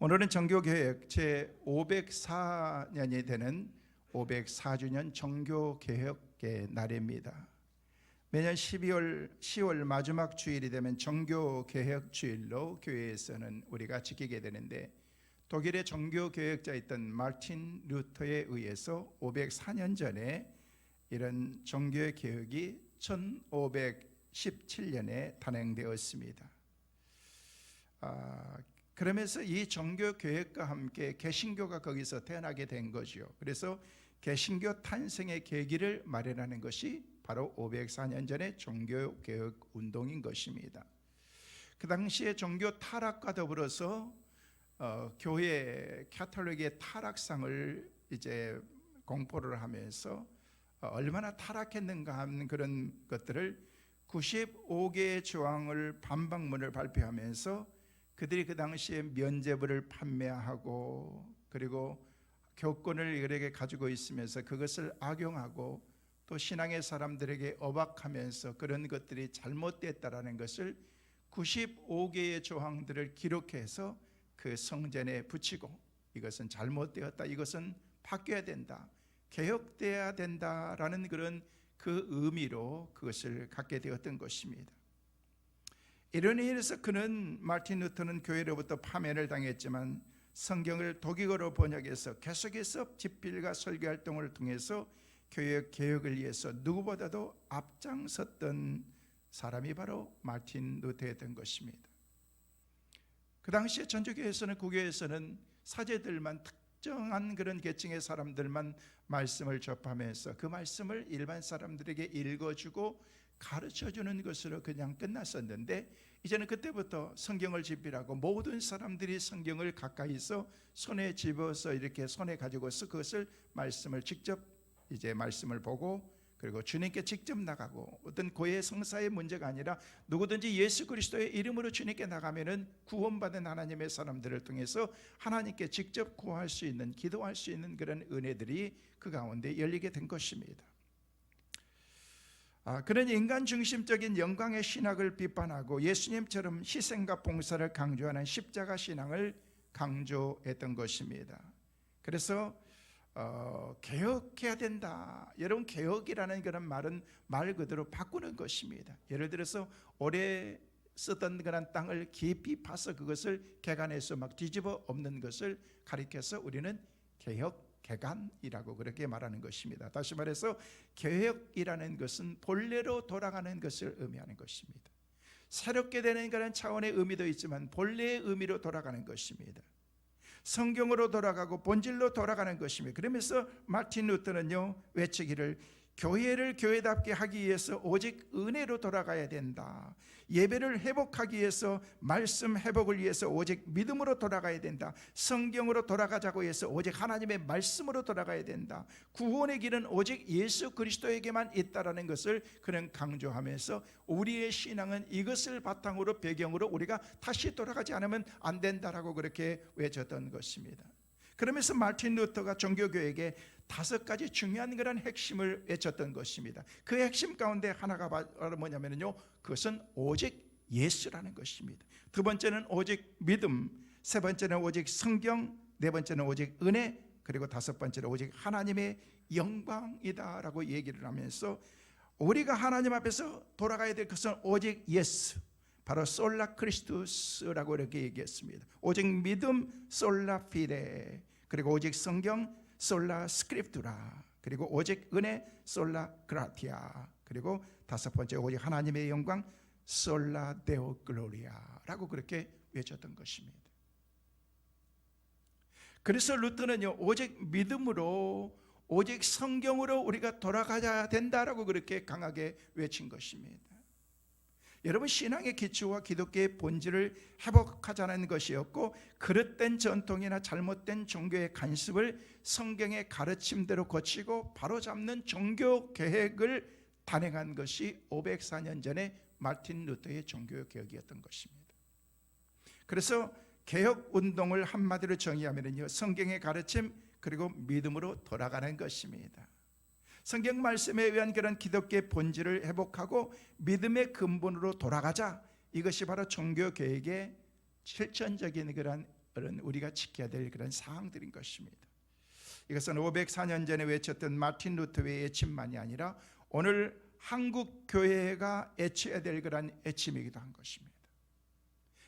오늘은 정교개혁 제504년이 되는 504주년 정교개혁의 날입니다. 매년 10월 마지막 주일이 되면 정교개혁 주일로 교회에서는 우리가 지키게 되는데, 독일의 정교개혁자였던 마르틴 루터에 의해서 504년 전에 이런 정교개혁이 1517년에 단행되었습니다. 그러면서 이 정교개혁과 함께 개신교가 거기서 태어나게 된 거죠. 그래서 개신교 탄생의 계기를 마련하는 것이 바로 504년 전의 정교개혁 운동인 것입니다. 그 당시에 종교 타락과 더불어서 교회 캐톨릭의 타락상을 이제 공포를 하면서 얼마나 타락했는가 하는 그런 것들을 95개의 조항을 반박문을 발표하면서 그들이 그 당시에 면죄부를 판매하고, 그리고 교권을 이들에게 가지고 있으면서 그것을 악용하고, 또 신앙의 사람들에게 억압하면서 그런 것들이 잘못됐다라는 것을 95개의 조항들을 기록해서 그 성전에 붙이고, 이것은 잘못되었다, 이것은 바뀌어야 된다, 개혁되어야 된다라는 그런 그 의미로 그것을 갖게 되었던 것입니다. 이런 의미에서 마르틴 루터는 교회로부터 파면을 당했지만 성경을 독일어로 번역해서 계속해서 집필과 설교 활동을 통해서 교회 개혁을 위해서 누구보다도 앞장섰던 사람이 바로 마르틴 루터였던 것입니다. 그 당시에 전주교회에서는, 구교에서는 사제들만, 특정한 그런 계층의 사람들만 말씀을 접하면서 그 말씀을 일반 사람들에게 읽어주고 가르쳐주는 것으로 그냥 끝났었는데, 이제는 그때부터 성경을 집필하고 모든 사람들이 성경을 가까이서 손에 집어서 이렇게 손에 가지고서 그것을 말씀을 직접 이제 말씀을 보고, 그리고 주님께 직접 나가고, 어떤 고해 성사의 문제가 아니라 누구든지 예수 그리스도의 이름으로 주님께 나가면은 구원받은 하나님의 사람들을 통해서 하나님께 직접 구할 수 있는, 기도할 수 있는 그런 은혜들이 그 가운데 열리게 된 것입니다. 그런 인간 중심적인 영광의 신학을 비판하고 예수님처럼 희생과 봉사를 강조하는 십자가 신앙을 강조했던 것입니다. 그래서 개혁해야 된다. 여러분, 개혁이라는 그런 말은 말 그대로 바꾸는 것입니다. 예를 들어서 오래 쓰던 그런 땅을 깊이 파서 그것을 개간해서 막 뒤집어 엎는 것을 가리켜서 우리는 개간이라고 그렇게 말하는 것입니다. 다시 말해서 개혁이라는 것은 본래로 돌아가는 것을 의미하는 것입니다. 새롭게 되는 그런 차원의 의미도 있지만 본래의 의미로 돌아가는 것입니다. 성경으로 돌아가고 본질로 돌아가는 것입니다. 그러면서 마르틴 루터는요, 외치기를, 교회를 교회답게 하기 위해서 오직 은혜로 돌아가야 된다. 예배를 회복하기 위해서, 말씀 회복을 위해서 오직 믿음으로 돌아가야 된다. 성경으로 돌아가자고 해서 오직 하나님의 말씀으로 돌아가야 된다. 구원의 길은 오직 예수 그리스도에게만 있다라는 것을 그는 강조하면서 우리의 신앙은 이것을 바탕으로, 배경으로 우리가 다시 돌아가지 않으면 안 된다라고 그렇게 외쳤던 것입니다. 그러면서 마르틴 루터가 종교교회에게 5가지 중요한 그런 핵심을 외쳤던 것입니다. 그 핵심 가운데 하나가 바로 뭐냐면요, 그것은 오직 예수라는 것입니다. 두 번째는 오직 믿음, 세 번째는 오직 성경, 네 번째는 오직 은혜, 그리고 다섯 번째는 오직 하나님의 영광이다라고 얘기를 하면서 우리가 하나님 앞에서 돌아가야 될 것은 오직 예수, 바로 솔라 크리스투스라고 이렇게 얘기했습니다. 오직 믿음, 솔라 피데, 그리고 오직 성경, 솔라 스크립투라, 그리고 오직 은혜, 솔라 그라티아, 그리고 다섯 번째 오직 하나님의 영광, 솔라 데오 글로리아라고 그렇게 외쳤던 것입니다. 그래서 루터는요, 오직 믿음으로, 오직 성경으로 우리가 돌아가야 된다라고 그렇게 강하게 외친 것입니다. 여러분, 신앙의 기초와 기독교의 본질을 회복하자는 것이었고, 그릇된 전통이나 잘못된 종교의 간습을 성경의 가르침대로 고치고 바로잡는 종교 개혁을 단행한 것이 504년 전에 마르틴 루터의 종교 개혁이었던 것입니다. 그래서 개혁 운동을 한마디로 정의하면요, 성경의 가르침 그리고 믿음으로 돌아가는 것입니다. 성경 말씀에 의한 그런 기독교의 본질을 회복하고 믿음의 근본으로 돌아가자, 이것이 바로 종교 개혁의 실천적인 그런 우리가 지켜야 될 그런 사항들인 것입니다. 이것은 504년 전에 외쳤던 마틴 루터의 애침만이 아니라 오늘 한국 교회가 애쳐야 될 그런 애침이기도 한 것입니다.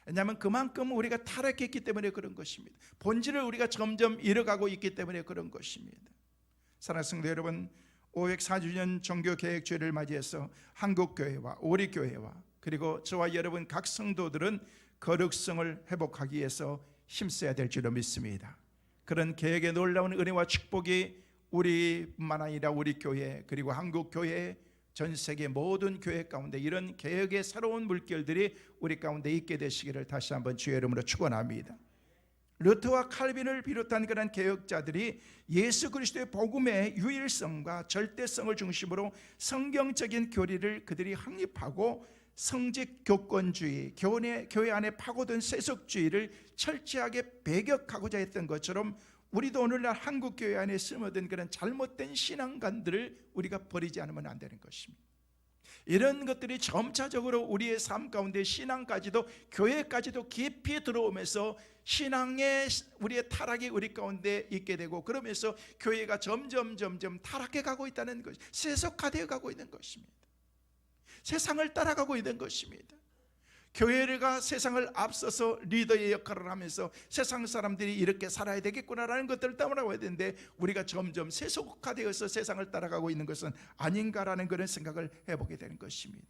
왜냐하면 그만큼 우리가 타락했기 때문에 그런 것입니다. 본질을 우리가 점점 잃어가고 있기 때문에 그런 것입니다. 사랑하는 성도 여러분, 504주년 종교개혁주의를 맞이해서 한국교회와 우리 교회와 그리고 저와 여러분 각 성도들은 거룩성을 회복하기 위해서 힘써야 될 줄로 믿습니다. 그런 개혁의 놀라운 은혜와 축복이 우리뿐만 아니라 우리 교회 그리고 한국교회 전 세계 모든 교회 가운데 이런 개혁의 새로운 물결들이 우리 가운데 있게 되시기를 다시 한번 주의 이름으로 축원합니다. 루터와 칼빈을 비롯한 그런 개혁자들이 예수 그리스도의 복음의 유일성과 절대성을 중심으로 성경적인 교리를 그들이 확립하고 성직 교권주의, 교회 안에 파고든 세속주의를 철저하게 배격하고자 했던 것처럼 우리도 오늘날 한국교회 안에 스며든 그런 잘못된 신앙관들을 우리가 버리지 않으면 안 되는 것입니다. 이런 것들이 점차적으로 우리의 삶 가운데 신앙까지도 교회까지도 깊이 들어오면서 신앙의 우리의 타락이 우리 가운데 있게 되고 그러면서 교회가 점점 타락해 가고 있다는 것, 세속화되어 가고 있는 것입니다. 세상을 따라가고 있는 것입니다. 교회가 세상을 앞서서 리더의 역할을 하면서 세상 사람들이 이렇게 살아야 되겠구나라는 것들을 따라가야 되는데 우리가 점점 세속화되어서 세상을 따라가고 있는 것은 아닌가라는 그런 생각을 해보게 되는 것입니다.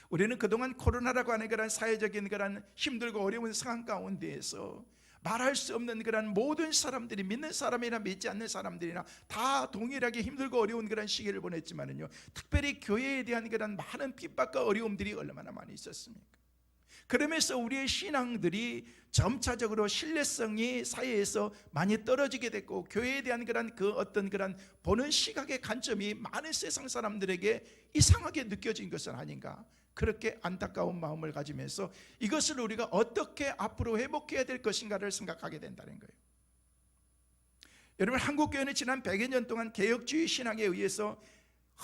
우리는 그동안 코로나라고 하는 그런 사회적인 그런 힘들고 어려운 상황 가운데에서 말할 수 없는 그런 모든 사람들이 믿는 사람이나 믿지 않는 사람들이나 다 동일하게 힘들고 어려운 그런 시기를 보냈지만은요, 특별히 교회에 대한 그런 많은 핍박과 어려움들이 얼마나 많이 있었습니까? 그러면서 우리의 신앙들이 점차적으로 신뢰성이 사회에서 많이 떨어지게 됐고 교회에 대한 그런 그 어떤 그런 보는 시각의 관점이 많은 세상 사람들에게 이상하게 느껴진 것은 아닌가, 그렇게 안타까운 마음을 가지면서 이것을 우리가 어떻게 앞으로 회복해야 될 것인가를 생각하게 된다는 거예요. 여러분, 한국교회는 지난 100여 년 동안 개혁주의 신앙에 의해서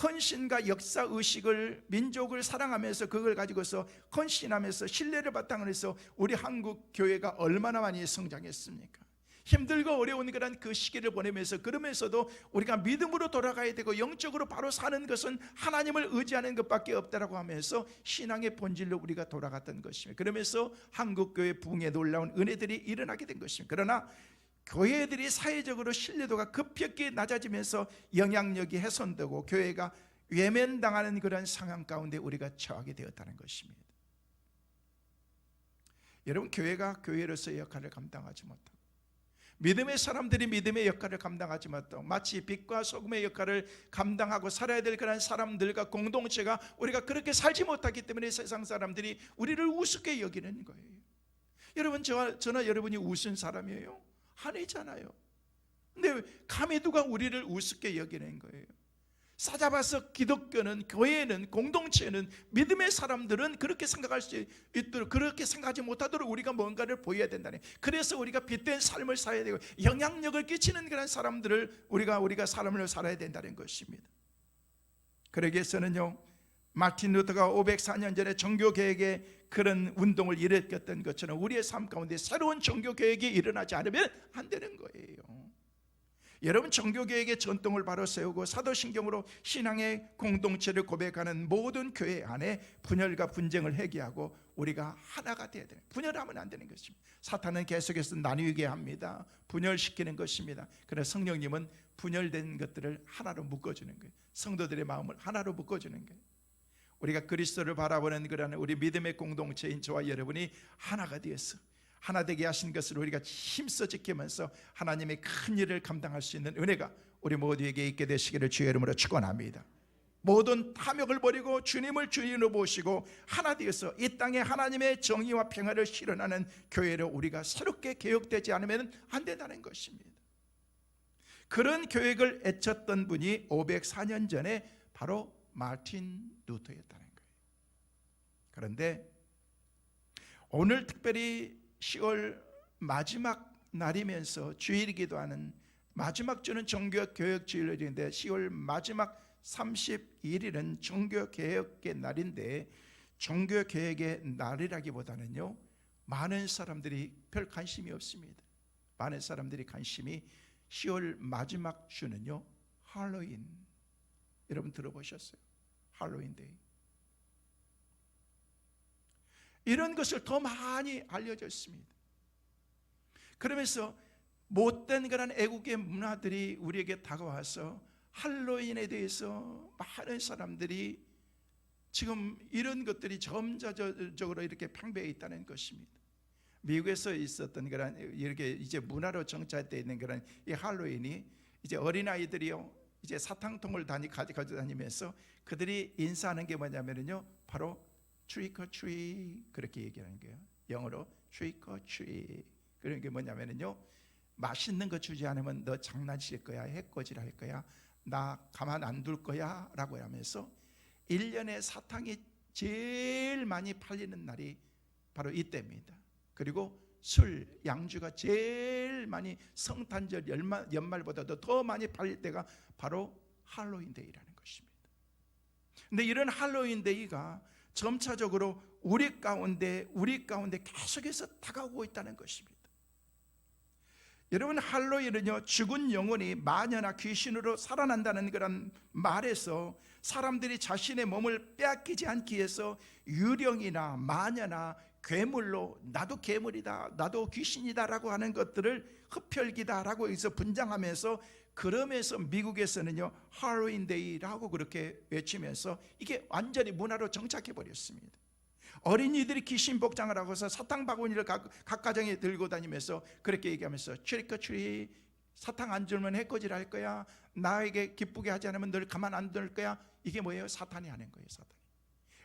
헌신과 역사의식을, 민족을 사랑하면서 그걸 가지고서 헌신하면서 신뢰를 바탕으로 해서 우리 한국교회가 얼마나 많이 성장했습니까? 힘들고 어려운 그런 그 시기를 보내면서 그러면서도 우리가 믿음으로 돌아가야 되고 영적으로 바로 사는 것은 하나님을 의지하는 것밖에 없다라고 하면서 신앙의 본질로 우리가 돌아갔던 것입니다. 그러면서 한국교회 부흥에 놀라운 은혜들이 일어나게 된 것입니다. 그러나 교회들이 사회적으로 신뢰도가 급격히 낮아지면서 영향력이 훼손되고 교회가 외면당하는 그런 상황 가운데 우리가 처하게 되었다는 것입니다. 여러분, 교회가 교회로서의 역할을 감당하지 못하고 믿음의 사람들이 믿음의 역할을 감당하지 못하고 마치 빛과 소금의 역할을 감당하고 살아야 될 그런 사람들과 공동체가 우리가 그렇게 살지 못하기 때문에 세상 사람들이 우리를 우습게 여기는 거예요. 여러분, 저나 여러분이 우스운 사람이에요? 아니잖아요. 근데 감히 누가 우리를 우습게 여기는 거예요? 싸잡아서 기독교는, 교회는, 공동체는, 믿음의 사람들은 그렇게 생각할 수 있도록, 그렇게 생각하지 못하도록 우리가 뭔가를 보여야 된다네. 그래서 우리가 빛된 삶을 살아야 되고 영향력을 끼치는 그런 사람들을 우리가 사람을 살아야 된다는 것입니다. 그러기 위해서는요, 마틴 루터가 504년 전에 종교개혁의 그런 운동을 일으켰던 것처럼 우리의 삶 가운데 새로운 종교개혁이 일어나지 않으면 안 되는 거예요. 여러분, 종교개혁의 전통을 바로 세우고 사도신경으로 신앙의 공동체를 고백하는 모든 교회 안에 분열과 분쟁을 해결하고 우리가 하나가 되어야 돼요. 분열하면 안 되는 것입니다. 사탄은 계속해서 나뉘게 합니다. 분열시키는 것입니다. 그러나 성령님은 분열된 것들을 하나로 묶어주는 거예요. 성도들의 마음을 하나로 묶어주는 거예요. 우리가 그리스도를 바라보는 그런 우리 믿음의 공동체인 저와 여러분이 하나가 되어서 하나 되게 하신 것을 우리가 힘써 지키면서 하나님의 큰 일을 감당할 수 있는 은혜가 우리 모두에게 있게 되시기를 주의 이름으로 축원합니다. 모든 탐욕을 버리고 주님을 주인으로 모시고 하나 되어서 이 땅에 하나님의 정의와 평화를 실현하는 교회로 우리가 새롭게 개혁되지 않으면 안 된다는 것입니다. 그런 교획을 애쳤던 분이 504년 전에 바로 마틴 루터였다는 거예요. 그런데 오늘 특별히 10월 마지막 날이면서 주일이기도 하는 마지막 주는 종교개혁 주일인데 10월 마지막 31일은 종교개혁의 날인데 종교개혁의 날이라기보다는요, 많은 사람들이 별 관심이 없습니다. 많은 사람들이 관심이 10월 마지막 주는요, 할로윈. 여러분 들어보셨어요? 할로윈데이. 이런 것을 더 많이 알려졌습니다. 그러면서 못된 그런 애국의 문화들이 우리에게 다가와서 할로윈에 대해서 많은 사람들이 지금 이런 것들이 점차적으로 이렇게 팽배해 있다는 것입니다. 미국에서 있었던 그런 이렇게 이제 문화로 정착되어 있는 그런 이 할로윈이 이제 어린아이들이요, 이제 사탕통을 가지고 다니면서 그들이 인사하는 게 뭐냐면요, 바로 trick or treat, 그렇게 얘기하는 거예요. 영어로 trick or treat. 그런 게 뭐냐면요, 맛있는 거 주지 않으면 너 장난칠 거야, 해코지를 할 거야, 나 가만 안 둘 거야 라고 하면서 1년에 사탕이 제일 많이 팔리는 날이 바로 이때입니다. 그리고 술, 양주가 제일 많이 성탄절, 연말보다도 더 많이 팔릴 때가 바로 할로윈데이라는 것입니다. 근데 이런 할로윈데이가 점차적으로 우리 가운데 계속해서 다가오고 있다는 것입니다. 여러분, 할로윈은요, 죽은 영혼이 마녀나 귀신으로 살아난다는 그런 말에서 사람들이 자신의 몸을 빼앗기지 않기 위해서 유령이나 마녀나 괴물로 나도 괴물이다, 나도 귀신이다 라고 하는 것들을 흡혈귀다 라고 해서 분장하면서, 그러면서 미국에서는요, 할로윈데이라고 그렇게 외치면서 이게 완전히 문화로 정착해 버렸습니다. 어린이들이 귀신 복장을 하고서 사탕 바구니를 각 가정에 들고 다니면서 그렇게 얘기하면서 트릭 어 트릿, 사탕 안 주면 해코지를 할 거야, 나에게 기쁘게 하지 않으면 널 가만 안 둘 거야. 이게 뭐예요? 사탄이 하는 거예요. 사탄이.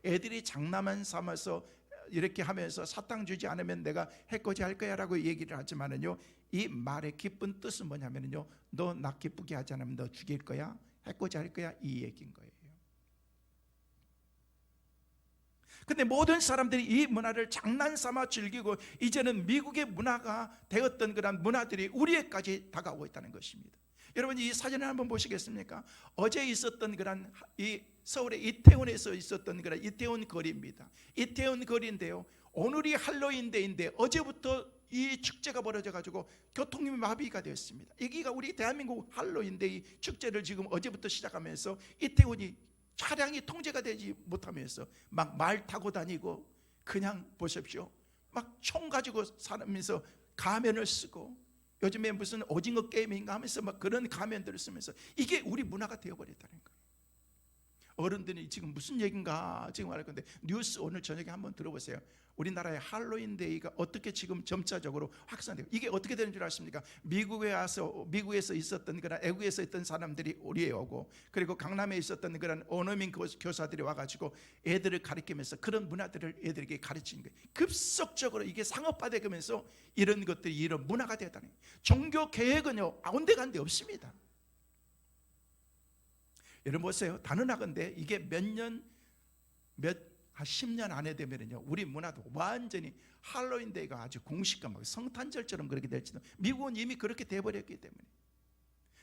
애들이 장난만 삼아서 이렇게 하면서 사탕 주지 않으면 내가 해코지 할 거야 라고 얘기를 하지만은요, 이 말의 깊은 뜻은 뭐냐면요, 너 나 기쁘게 하지 않으면 너 죽일 거야, 해코지 할 거야, 이 얘기인 거예요. 근데 모든 사람들이 이 문화를 장난삼아 즐기고 이제는 미국의 문화가 되었던 그런 문화들이 우리에까지 다가오고 있다는 것입니다. 여러분, 이 사진을 한번 보시겠습니까? 어제 있었던 그런 이 서울의 이태원에서 있었던 그런 이태원 거리입니다. 이태원 거리인데요, 오늘이 할로윈데이인데 어제부터 이 축제가 벌어져 가지고 교통이 마비가 되었습니다. 여기가 우리 대한민국 할로윈데이 축제를 지금 어제부터 시작하면서 이태원이 차량이 통제가 되지 못하면서 막 말 타고 다니고, 그냥 보십시오, 막 총 가지고 살면서 가면을 쓰고, 요즘에 무슨 오징어 게임인가 하면서 막 그런 가면들을 쓰면서 이게 우리 문화가 되어버렸다는 거예요. 어른들이 지금 무슨 얘기인가 지금 할 건데, 뉴스 오늘 저녁에 한번 들어보세요. 우리나라의 할로윈데이가 어떻게 지금 점차적으로 확산되고, 이게 어떻게 되는 줄 아십니까? 미국에서 있었던 그런 애국에서 있던 사람들이 우리에 오고, 그리고 강남에 있었던 그런 원어민 교사들이 와가지고 애들을 가르치면서 그런 문화들을 애들에게 가르치는 거예요. 급속적으로 이게 상업화되면서 이런 것들이 이런 문화가 되었다는 거예요. 종교 계획은요, 아운데간데 없습니다. 여러분 보세요. 단언하건대 이게 한 10년 안에 되면요, 우리 문화도 완전히 할로윈데이가 아주 공식화, 막 성탄절처럼 그렇게 될지도, 미국은 이미 그렇게 돼버렸기 때문에.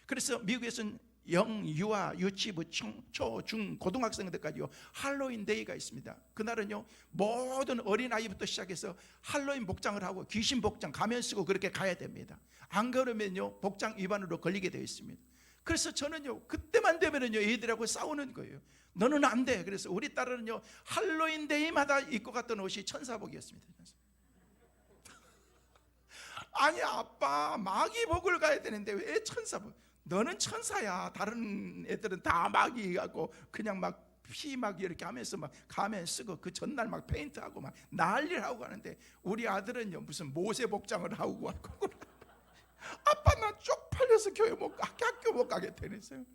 그래서 미국에서는 영, 유아, 유치부, 초, 중, 고등학생들까지요, 할로윈데이가 있습니다. 그날은요, 모든 어린아이부터 시작해서 할로윈 복장을 하고 귀신 복장, 가면 쓰고 그렇게 가야 됩니다. 안 그러면요, 복장 위반으로 걸리게 되어 있습니다. 그래서 저는요, 그때만 되면은요, 애들하고 싸우는 거예요. 너는 안 돼. 그래서 우리 딸은요, 할로윈데이마다 입고 갔던 옷이 천사복이었습니다. 아니 아빠, 마귀복을 가야 되는데 왜 천사복? 너는 천사야. 다른 애들은 다 마귀하고 그냥 막 피 막 이렇게 하면서 막 가면 쓰고 그 전날 막 페인트하고 막 난리를 하고 가는데, 우리 아들은요, 무슨 모세 복장을 하고 가고 아빠 나 쪽팔려서 학교 못 가게 되겠어요.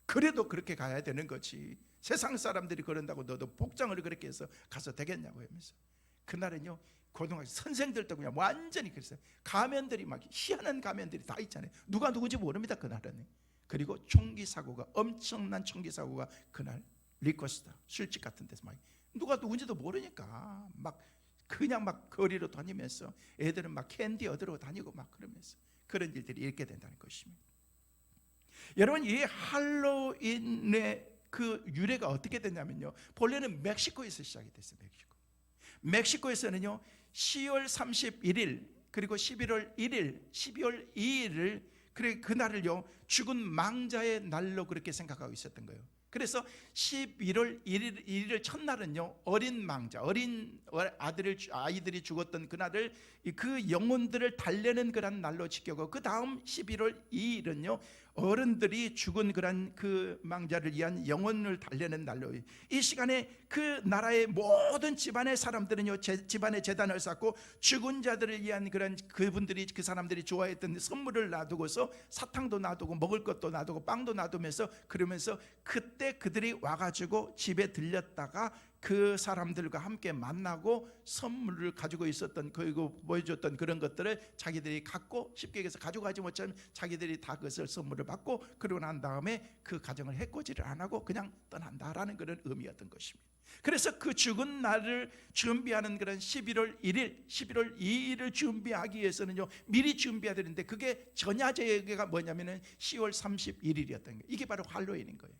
그래도 그렇게 가야 되는 거지. 세상 사람들이 그런다고 너도 복장을 그렇게 해서 가서 되겠냐고 하면서. 그날은요, 고등학교 선생들도 그냥 완전히 그랬어요. 가면들이 막 희한한 가면들이 다 있잖아요. 누가 누군지 모릅니다, 그날은. 그리고 총기 사고가, 엄청난 총기 사고가 그날 리코스타 술집 같은 데서 막 누가 누군지도 모르니까 막 그냥 막 거리로 다니면서 애들은 막 캔디 얻으러 다니고 막 그러면서 그런 일들이 있게 된다는 것입니다. 여러분, 이 할로윈의 그 유래가 어떻게 됐냐면요, 본래는 멕시코에서 시작이 됐어요. 멕시코에서는요, 10월 31일 그리고 11월 1일, 12월 2일을 그날을요 죽은 망자의 날로 그렇게 생각하고 있었던 거예요. 그래서 11월 1일 첫날은요 어린 망자, 어린 아이들이 죽었던 그날을 그 영혼들을 달래는 그런 날로 지켜고, 그 다음 11월 2일은요 어른들이 죽은 그 망자를 위한 영혼을 달래는 날로, 이 시간에 그 나라의 모든 집안의 사람들은요 집안의 제단을 쌓고 죽은 자들을 위한 그 사람들이 좋아했던 선물을 놔두고서 사탕도 놔두고 먹을 것도 놔두고 빵도 놔두면서, 그러면서 그때 그들이 와가지고 집에 들렸다가 그 사람들과 함께 만나고 선물을 가지고 있었던, 그리고 보여줬던 그런 것들을 자기들이 갖고, 쉽게 얘기해서 가져가지 못하면 자기들이 다 그것을 선물을 받고, 그러고 난 다음에 그 가정을 해코지를 안 하고 그냥 떠난다라는 그런 의미였던 것입니다. 그래서 그 죽은 날을 준비하는 그런 11월 1일, 11월 2일을 준비하기 위해서는요 미리 준비해야 되는데, 그게 전야제가 뭐냐면은 10월 31일이었던 거예요. 이게 바로 할로윈인 거예요.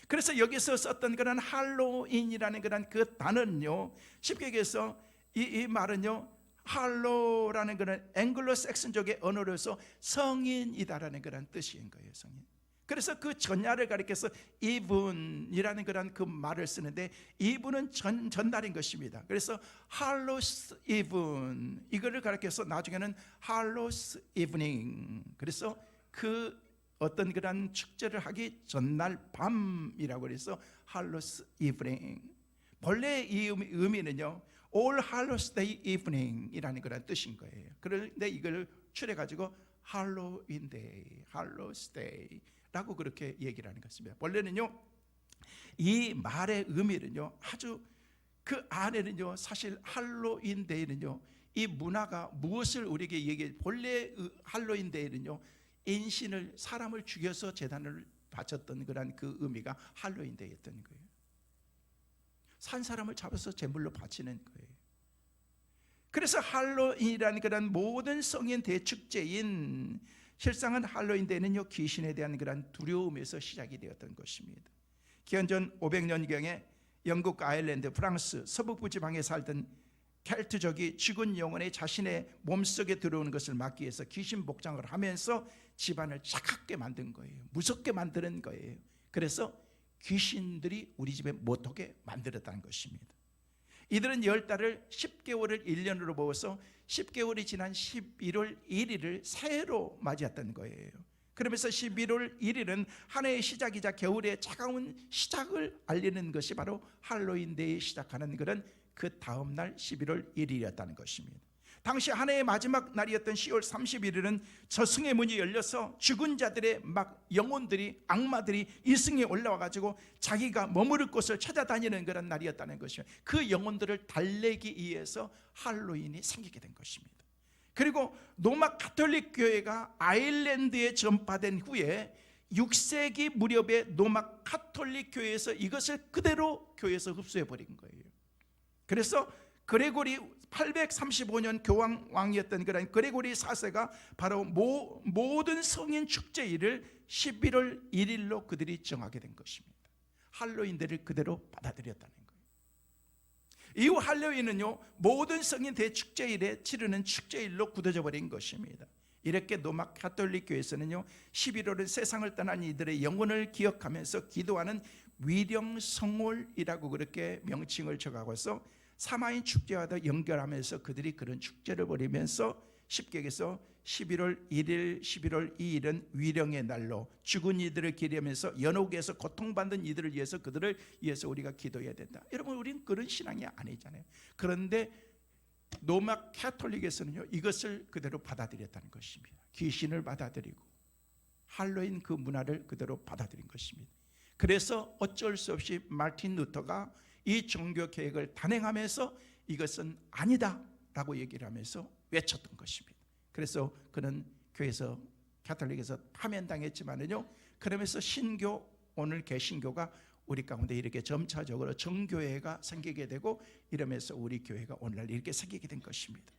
그래서 여기서 썼던 그런 할로윈이라는 그런 그 단어는요, 쉽게 얘기해서 이 말은요 할로라는 그런 앵글로색슨족의 언어로서 성인이다라는 그런 뜻인 거예요. 성인. 그래서 그 전야를 가리켜서 이분이라는 그런 그 말을 쓰는데, 이분은 전날인 것입니다. 그래서 할로스 이분, 이거를 가리켜서 나중에는 할로스 이브닝, 그래서 그 어떤 그런 축제를 하기 전날 밤이라고 해서 할로스 이브닝. 본래 이 의미는요 All Hallows Day Evening이라는 그런 뜻인 거예요. 그런데 이걸 추려가지고 할로윈 데이, 할로스 데이 라고 그렇게 얘기를 하는 것입니다. 본래는요 이 말의 의미는요 아주 그 안에는요 사실 할로윈 데이는요 이 문화가 무엇을 우리에게 얘기해, 본래 할로윈 데이는요 인신을, 사람을 죽여서 제단을 바쳤던 그런 그 의미가 할로윈 데이였던 거예요. 산 사람을 잡아서 제물로 바치는 거예요. 그래서 할로윈이라는 그런 모든 성인 대축제인, 실상은 할로윈 데이는요 귀신에 대한 그런 두려움에서 시작이 되었던 것입니다. 기원전 500년경에 영국, 아일랜드, 프랑스 서북부 지방에 살던 켈트족이 죽은 영혼이 자신의 몸속에 들어오는 것을 막기 위해서 귀신 복장을 하면서 집안을 차갑게 만든 거예요. 무섭게 만드는 거예요. 그래서 귀신들이 우리 집에 못 오게 만들었다는 것입니다. 이들은 10달을 10개월을 1년으로 모아서 10개월이 지난 11월 1일을 새해로 맞이했던 거예요. 그러면서 11월 1일은 한 해의 시작이자 겨울의 차가운 시작을 알리는 것이 바로 할로윈 데이 시작하는 그런 그 다음 날 11월 1일이었다는 것입니다. 당시 한 해의 마지막 날이었던 10월 31일은 저승의 문이 열려서 죽은 자들의 막 영혼들이, 악마들이 이승에 올라와 가지고 자기가 머무를 곳을 찾아다니는 그런 날이었다는 것이죠. 그 영혼들을 달래기 위해서 할로윈이 생기게 된 것입니다. 그리고 로마 가톨릭 교회가 아일랜드에 전파된 후에 6세기 무렵에 로마 가톨릭 교회에서 이것을 그대로 교회에서 흡수해 버린 거예요. 그래서 그레고리 835년 교황 왕이었던 그런 그레고리 4세가 바로 모든 성인 축제일을 11월 1일로 그들이 정하게 된 것입니다. 할로윈들을 그대로 받아들였다는 거예요. 이후 할로윈은요 모든 성인 대축제일에 치르는 축제일로 굳어져 버린 것입니다. 이렇게 로마 가톨릭 교회에서는요 11월은 세상을 떠난 이들의 영혼을 기억하면서 기도하는 위령성월이라고 그렇게 명칭을 정하고서 사마인 축제와도 연결하면서 그들이 그런 축제를 벌이면서 쉽게 얘기해서 11월 1일, 11월 2일은 위령의 날로 죽은 이들을 기리하면서 연옥에서 고통받는 이들을 위해서, 그들을 위해서 우리가 기도해야 된다. 여러분, 우리는 그런 신앙이 아니잖아요. 그런데 로마 가톨릭에서는요 이것을 그대로 받아들였다는 것입니다. 귀신을 받아들이고 할로윈 그 문화를 그대로 받아들인 것입니다. 그래서 어쩔 수 없이 마틴 루터가 이 종교 개혁을 단행하면서 이것은 아니다 라고 얘기를 하면서 외쳤던 것입니다. 그래서 그는 교회에서, 가톨릭에서 파면당했지만은요 그러면서 신교, 오늘 개신교가 우리 가운데 이렇게 점차적으로 정교회가 생기게 되고, 이러면서 우리 교회가 오늘날 이렇게 생기게 된 것입니다.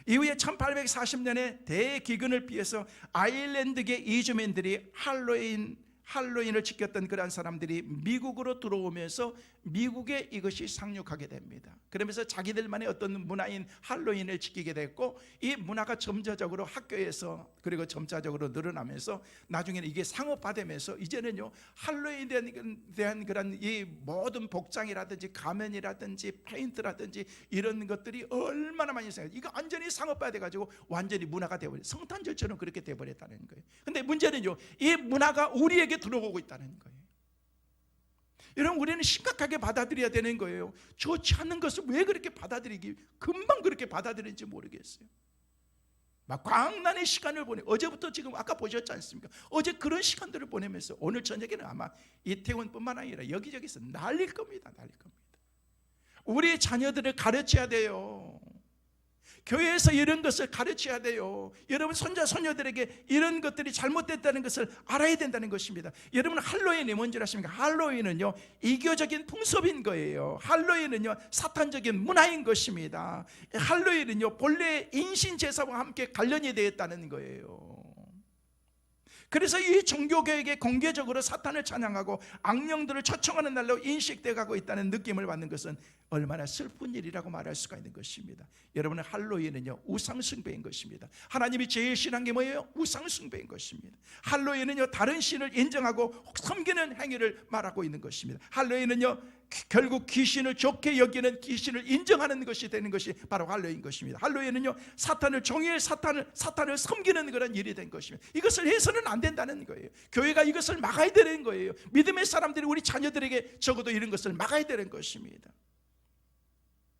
이후에 1840년에 대기근을 피해서 아일랜드계 이주민들이 할로윈 할로윈을 지켰던 그러한 사람들이 미국으로 들어오면서 미국에 이것이 상륙하게 됩니다. 그러면서 자기들만의 어떤 문화인 할로윈을 지키게 됐고, 이 문화가 점차적으로 학교에서 그리고 점차적으로 늘어나면서 나중에는 이게 상업화되면서 이제는요 할로윈에 대한 그런 이 모든 복장이라든지 가면이라든지 페인트라든지 이런 것들이 얼마나 많이 생겨요. 이거 완전히 상업화돼 가지고 완전히 문화가 되어버려요. 성탄절처럼 그렇게 되어버렸다는 거예요. 근데 문제는요, 이 문화가 우리에게 들어오고 있다는 거예요. 여러분, 우리는 심각하게 받아들여야 되는 거예요. 좋지 않은 것을 왜 그렇게 받아들이기, 금방 그렇게 받아들이는지 모르겠어요. 막 광란의 시간을 보내, 어제부터 지금 아까 보셨지 않습니까? 어제 그런 시간들을 보내면서 오늘 저녁에는 아마 이태원뿐만 아니라 여기저기서 날릴 겁니다. 날릴 겁니다. 우리 자녀들을 가르쳐야 돼요. 교회에서 이런 것을 가르쳐야 돼요. 여러분 손자 손녀들에게 이런 것들이 잘못됐다는 것을 알아야 된다는 것입니다. 여러분, 할로윈이 뭔지 아십니까? 할로윈은요 이교적인 풍습인 거예요. 할로윈은요 사탄적인 문화인 것입니다. 할로윈은요 본래 인신제사와 함께 관련이 되어 있다는 거예요. 그래서 이 종교개혁에 공개적으로 사탄을 찬양하고 악령들을 초청하는 날로 인식되어 가고 있다는 느낌을 받는 것은 얼마나 슬픈 일이라고 말할 수가 있는 것입니다. 여러분은 할로윈은요 우상숭배인 것입니다. 하나님이 제일 싫어한 게 뭐예요? 우상숭배인 것입니다. 할로윈은요 다른 신을 인정하고 섬기는 행위를 말하고 있는 것입니다. 할로윈은요 결국 귀신을 좋게 여기는, 귀신을 인정하는 것이 되는 것이 바로 할로윈인 것입니다. 할로윈은요 사탄을 종일 사탄을 섬기는 그런 일이 된 것입니다. 이것을 해서는 안 된다는 거예요. 교회가 이것을 막아야 되는 거예요. 믿음의 사람들이 우리 자녀들에게 적어도 이런 것을 막아야 되는 것입니다.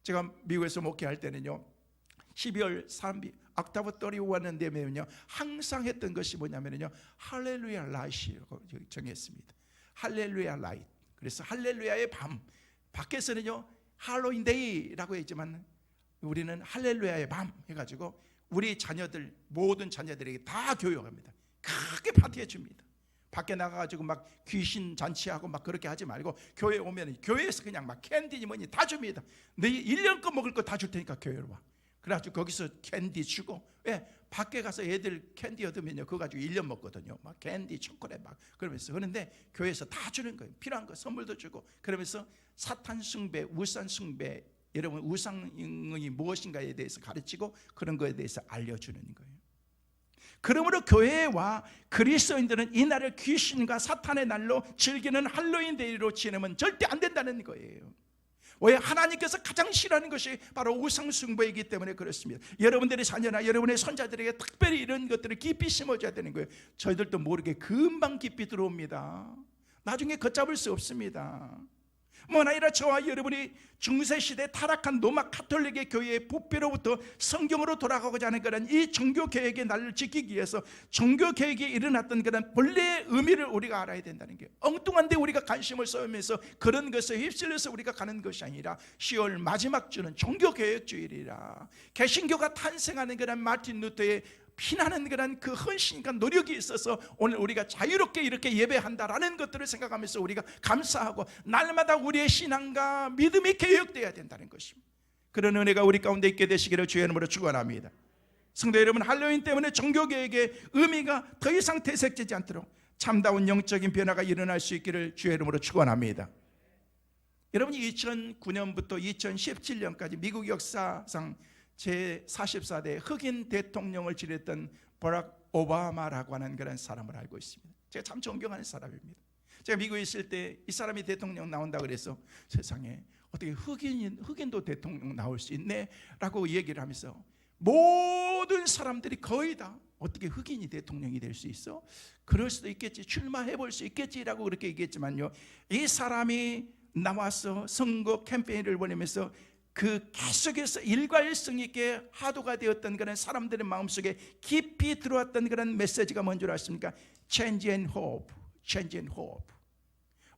제가 미국에서 목회할 때는요 12월 3일 옥타브 31 되면요 항상 했던 것이 뭐냐면요 할렐루야 라이트라고 정했습니다. 할렐루야 라이트. 그래서 할렐루야의 밤, 밖에서는요 할로윈 데이라고 했지만 우리는 할렐루야의 밤 해가지고 우리 자녀들, 모든 자녀들에게 다 교육합니다. 크게 파티해 줍니다. 밖에 나가가지고 막 귀신 잔치하고 막 그렇게 하지 말고 교회 오면 교회에서 그냥 막 캔디니 뭐니 다 줍니다. 너 1년 거 먹을 거 다 줄 테니까 교회로 와. 그래가지고 거기서 캔디 주고, 예, 밖에 가서 애들 캔디 얻으면요 그거 가지고 1년 먹거든요. 막 캔디, 초콜릿 막 그러면서. 그런데 교회에서 다 주는 거예요. 필요한 거 선물도 주고. 그러면서 사탄 숭배, 우상 숭배, 여러분 우상이 무엇인가에 대해서 가르치고 그런 거에 대해서 알려주는 거예요. 그러므로 교회와 그리스도인들은 이 날을 귀신과 사탄의 날로 즐기는 할로윈 데이로 지내면 절대 안 된다는 거예요. 왜? 하나님께서 가장 싫어하는 것이 바로 우상 숭배이기 때문에 그렇습니다. 여러분들의 자녀나 여러분의 손자들에게 특별히 이런 것들을 깊이 심어줘야 되는 거예요. 저희들도 모르게 금방 깊이 들어옵니다. 나중에 걷잡을 수 없습니다. 뭐나 아니라 저와 여러분이 중세시대 타락한 로마 카톨릭의 교회의 부패로부터 성경으로 돌아가고자 하는 그런 이 종교개혁의 날을 지키기 위해서 종교개혁이 일어났던 그런 본래의 의미를 우리가 알아야 된다는 게, 엉뚱한데 우리가 관심을 쏘면서 그런 것에 휩쓸려서 우리가 가는 것이 아니라 10월 마지막 주는 종교개혁주일이라 개신교가 탄생하는 그런 마틴 루터의 피나는 그런 그 헌신과 노력이 있어서 오늘 우리가 자유롭게 이렇게 예배한다라는 것들을 생각하면서 우리가 감사하고 날마다 우리의 신앙과 믿음이 개혁되어야 된다는 것입니다. 그런 은혜가 우리 가운데 있게 되시기를 주의 이름으로 축원합니다. 성도 여러분, 할로윈 때문에 종교개혁의 의미가 더 이상 퇴색되지 않도록 참다운 영적인 변화가 일어날 수 있기를 주의 이름으로 축원합니다. 여러분이 2009년부터 2017년까지 미국 역사상 제44대 흑인 대통령을 지냈던 버락 오바마라고 하는 그런 사람을 알고 있습니다. 제가 참 존경하는 사람입니다. 제가 미국에 있을 때 이 사람이 대통령 나온다 그래서 세상에 어떻게 흑인도 대통령 나올 수 있네 라고 얘기를 하면서 모든 사람들이 거의 다 어떻게 흑인이 대통령이 될 수 있어? 그럴 수도 있겠지, 출마해 볼 수 있겠지라고 그렇게 얘기했지만요, 이 사람이 나와서 선거 캠페인을 벌이면서 그 계속해서 일관성 있게 하도가 되었던 그런 사람들의 마음속에 깊이 들어왔던 그런 메시지가 뭔지 아십니까? Change and hope, change and hope.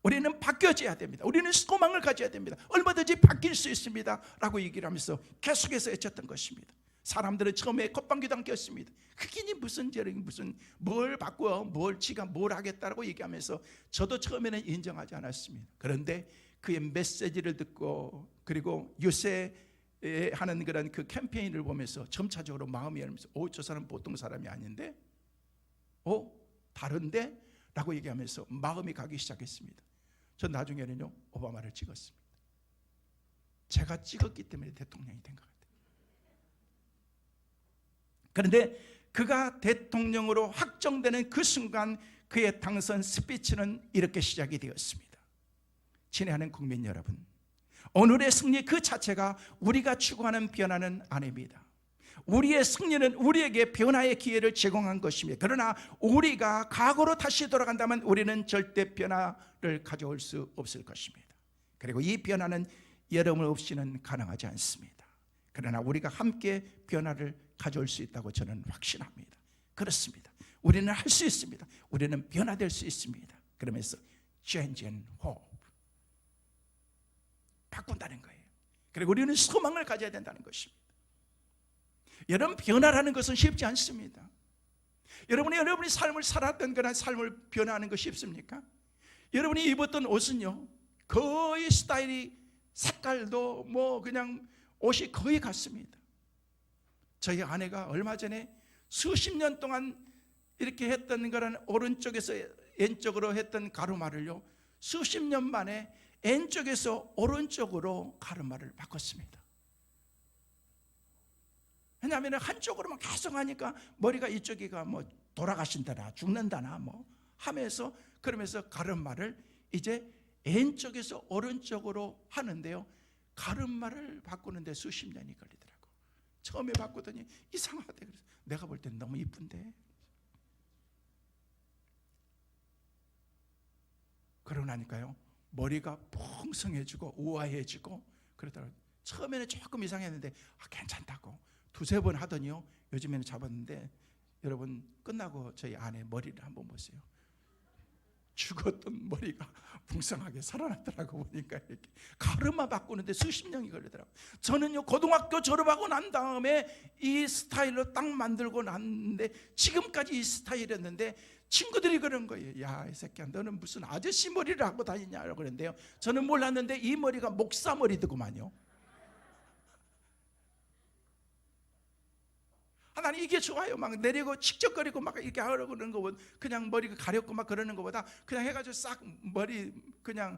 우리는 바뀌어져야 됩니다. 우리는 소망을 가져야 됩니다. 얼마든지 바뀔 수 있습니다 라고 얘기를 하면서 계속해서 외쳤던 것입니다. 사람들은 처음에 콧방귀도 안 꼈습니다. 흑인이 무슨 죄를, 무슨 뭘 바꿔, 뭘 지가 뭘 하겠다라고 얘기하면서 저도 처음에는 인정하지 않았습니다. 그런데 그의 메시지를 듣고 그리고 요새 하는 그런 그 캠페인을 보면서 점차적으로 마음이 열리면서 저 사람 보통 사람이 아닌데? 다른데? 라고 얘기하면서 마음이 가기 시작했습니다. 전 나중에는요 오바마를 찍었습니다. 제가 찍었기 때문에 대통령이 된 것 같아요. 그런데 그가 대통령으로 확정되는 그 순간 그의 당선 스피치는 이렇게 시작이 되었습니다. 친애하는 국민 여러분, 오늘의 승리 그 자체가 우리가 추구하는 변화는 아닙니다. 우리의 승리는 우리에게 변화의 기회를 제공한 것입니다. 그러나 우리가 과거로 다시 돌아간다면 우리는 절대 변화를 가져올 수 없을 것입니다. 그리고 이 변화는 여러분 없이는 가능하지 않습니다. 그러나 우리가 함께 변화를 가져올 수 있다고 저는 확신합니다. 그렇습니다. 우리는 할 수 있습니다. 우리는 변화될 수 있습니다. 그러면서 change and hope, 바꾼다는 거예요. 그리고 우리는 소망을 가져야 된다는 것입니다. 여러분, 변화라는 것은 쉽지 않습니다. 여러분이 삶을 살았던 그런 삶을 변화하는 것이 쉽습니까? 여러분이 입었던 옷은요 거의 스타일이, 색깔도 뭐 그냥 옷이 거의 같습니다. 저희 아내가 얼마 전에 수십 년 동안 이렇게 했던 거는 오른쪽에서 왼쪽으로 했던 가르마를요 수십 년 만에 왼쪽에서 오른쪽으로 가르마를 바꿨습니다. 왜냐하면 한쪽으로만 계속 하니까 머리가 이쪽이가 뭐 돌아가신다나 죽는다나 뭐 하면서, 그러면서 가르마를 이제 왼쪽에서 오른쪽으로 하는데요, 가르마를 바꾸는데 수십 년이 걸리더라고. 처음에 바꾸더니 이상하대. 그래서 내가 볼 땐 너무 이쁜데. 그러고 나니까요 머리가 풍성해지고 우아해지고 그러더라고요. 처음에는 조금 이상했는데 괜찮다고 두세 번 하더니요 요즘에는 잡았는데, 여러분 끝나고 저희 아내 머리를 한번 보세요. 죽었던 머리가 풍성하게 살아났더라고. 보니까 이렇게 가르마 바꾸는데 수십 년이 걸리더라고. 저는요 고등학교 졸업하고 난 다음에 이 스타일로 딱 만들고 났는데 지금까지 이 스타일이었는데 친구들이 그런 거예요. 야, 이 새끼야 너는 무슨 아저씨 머리를 하고 다니냐고 그랬는데요, 저는 몰랐는데 이 머리가 목사 머리더구만요. 나는 이게 좋아요. 막 내리고 칙적거리고 막 이렇게 하려고 그러는 거보다, 그냥 머리가 가렵고 막 그러는 것보다 그냥 해가지고 싹 머리 그냥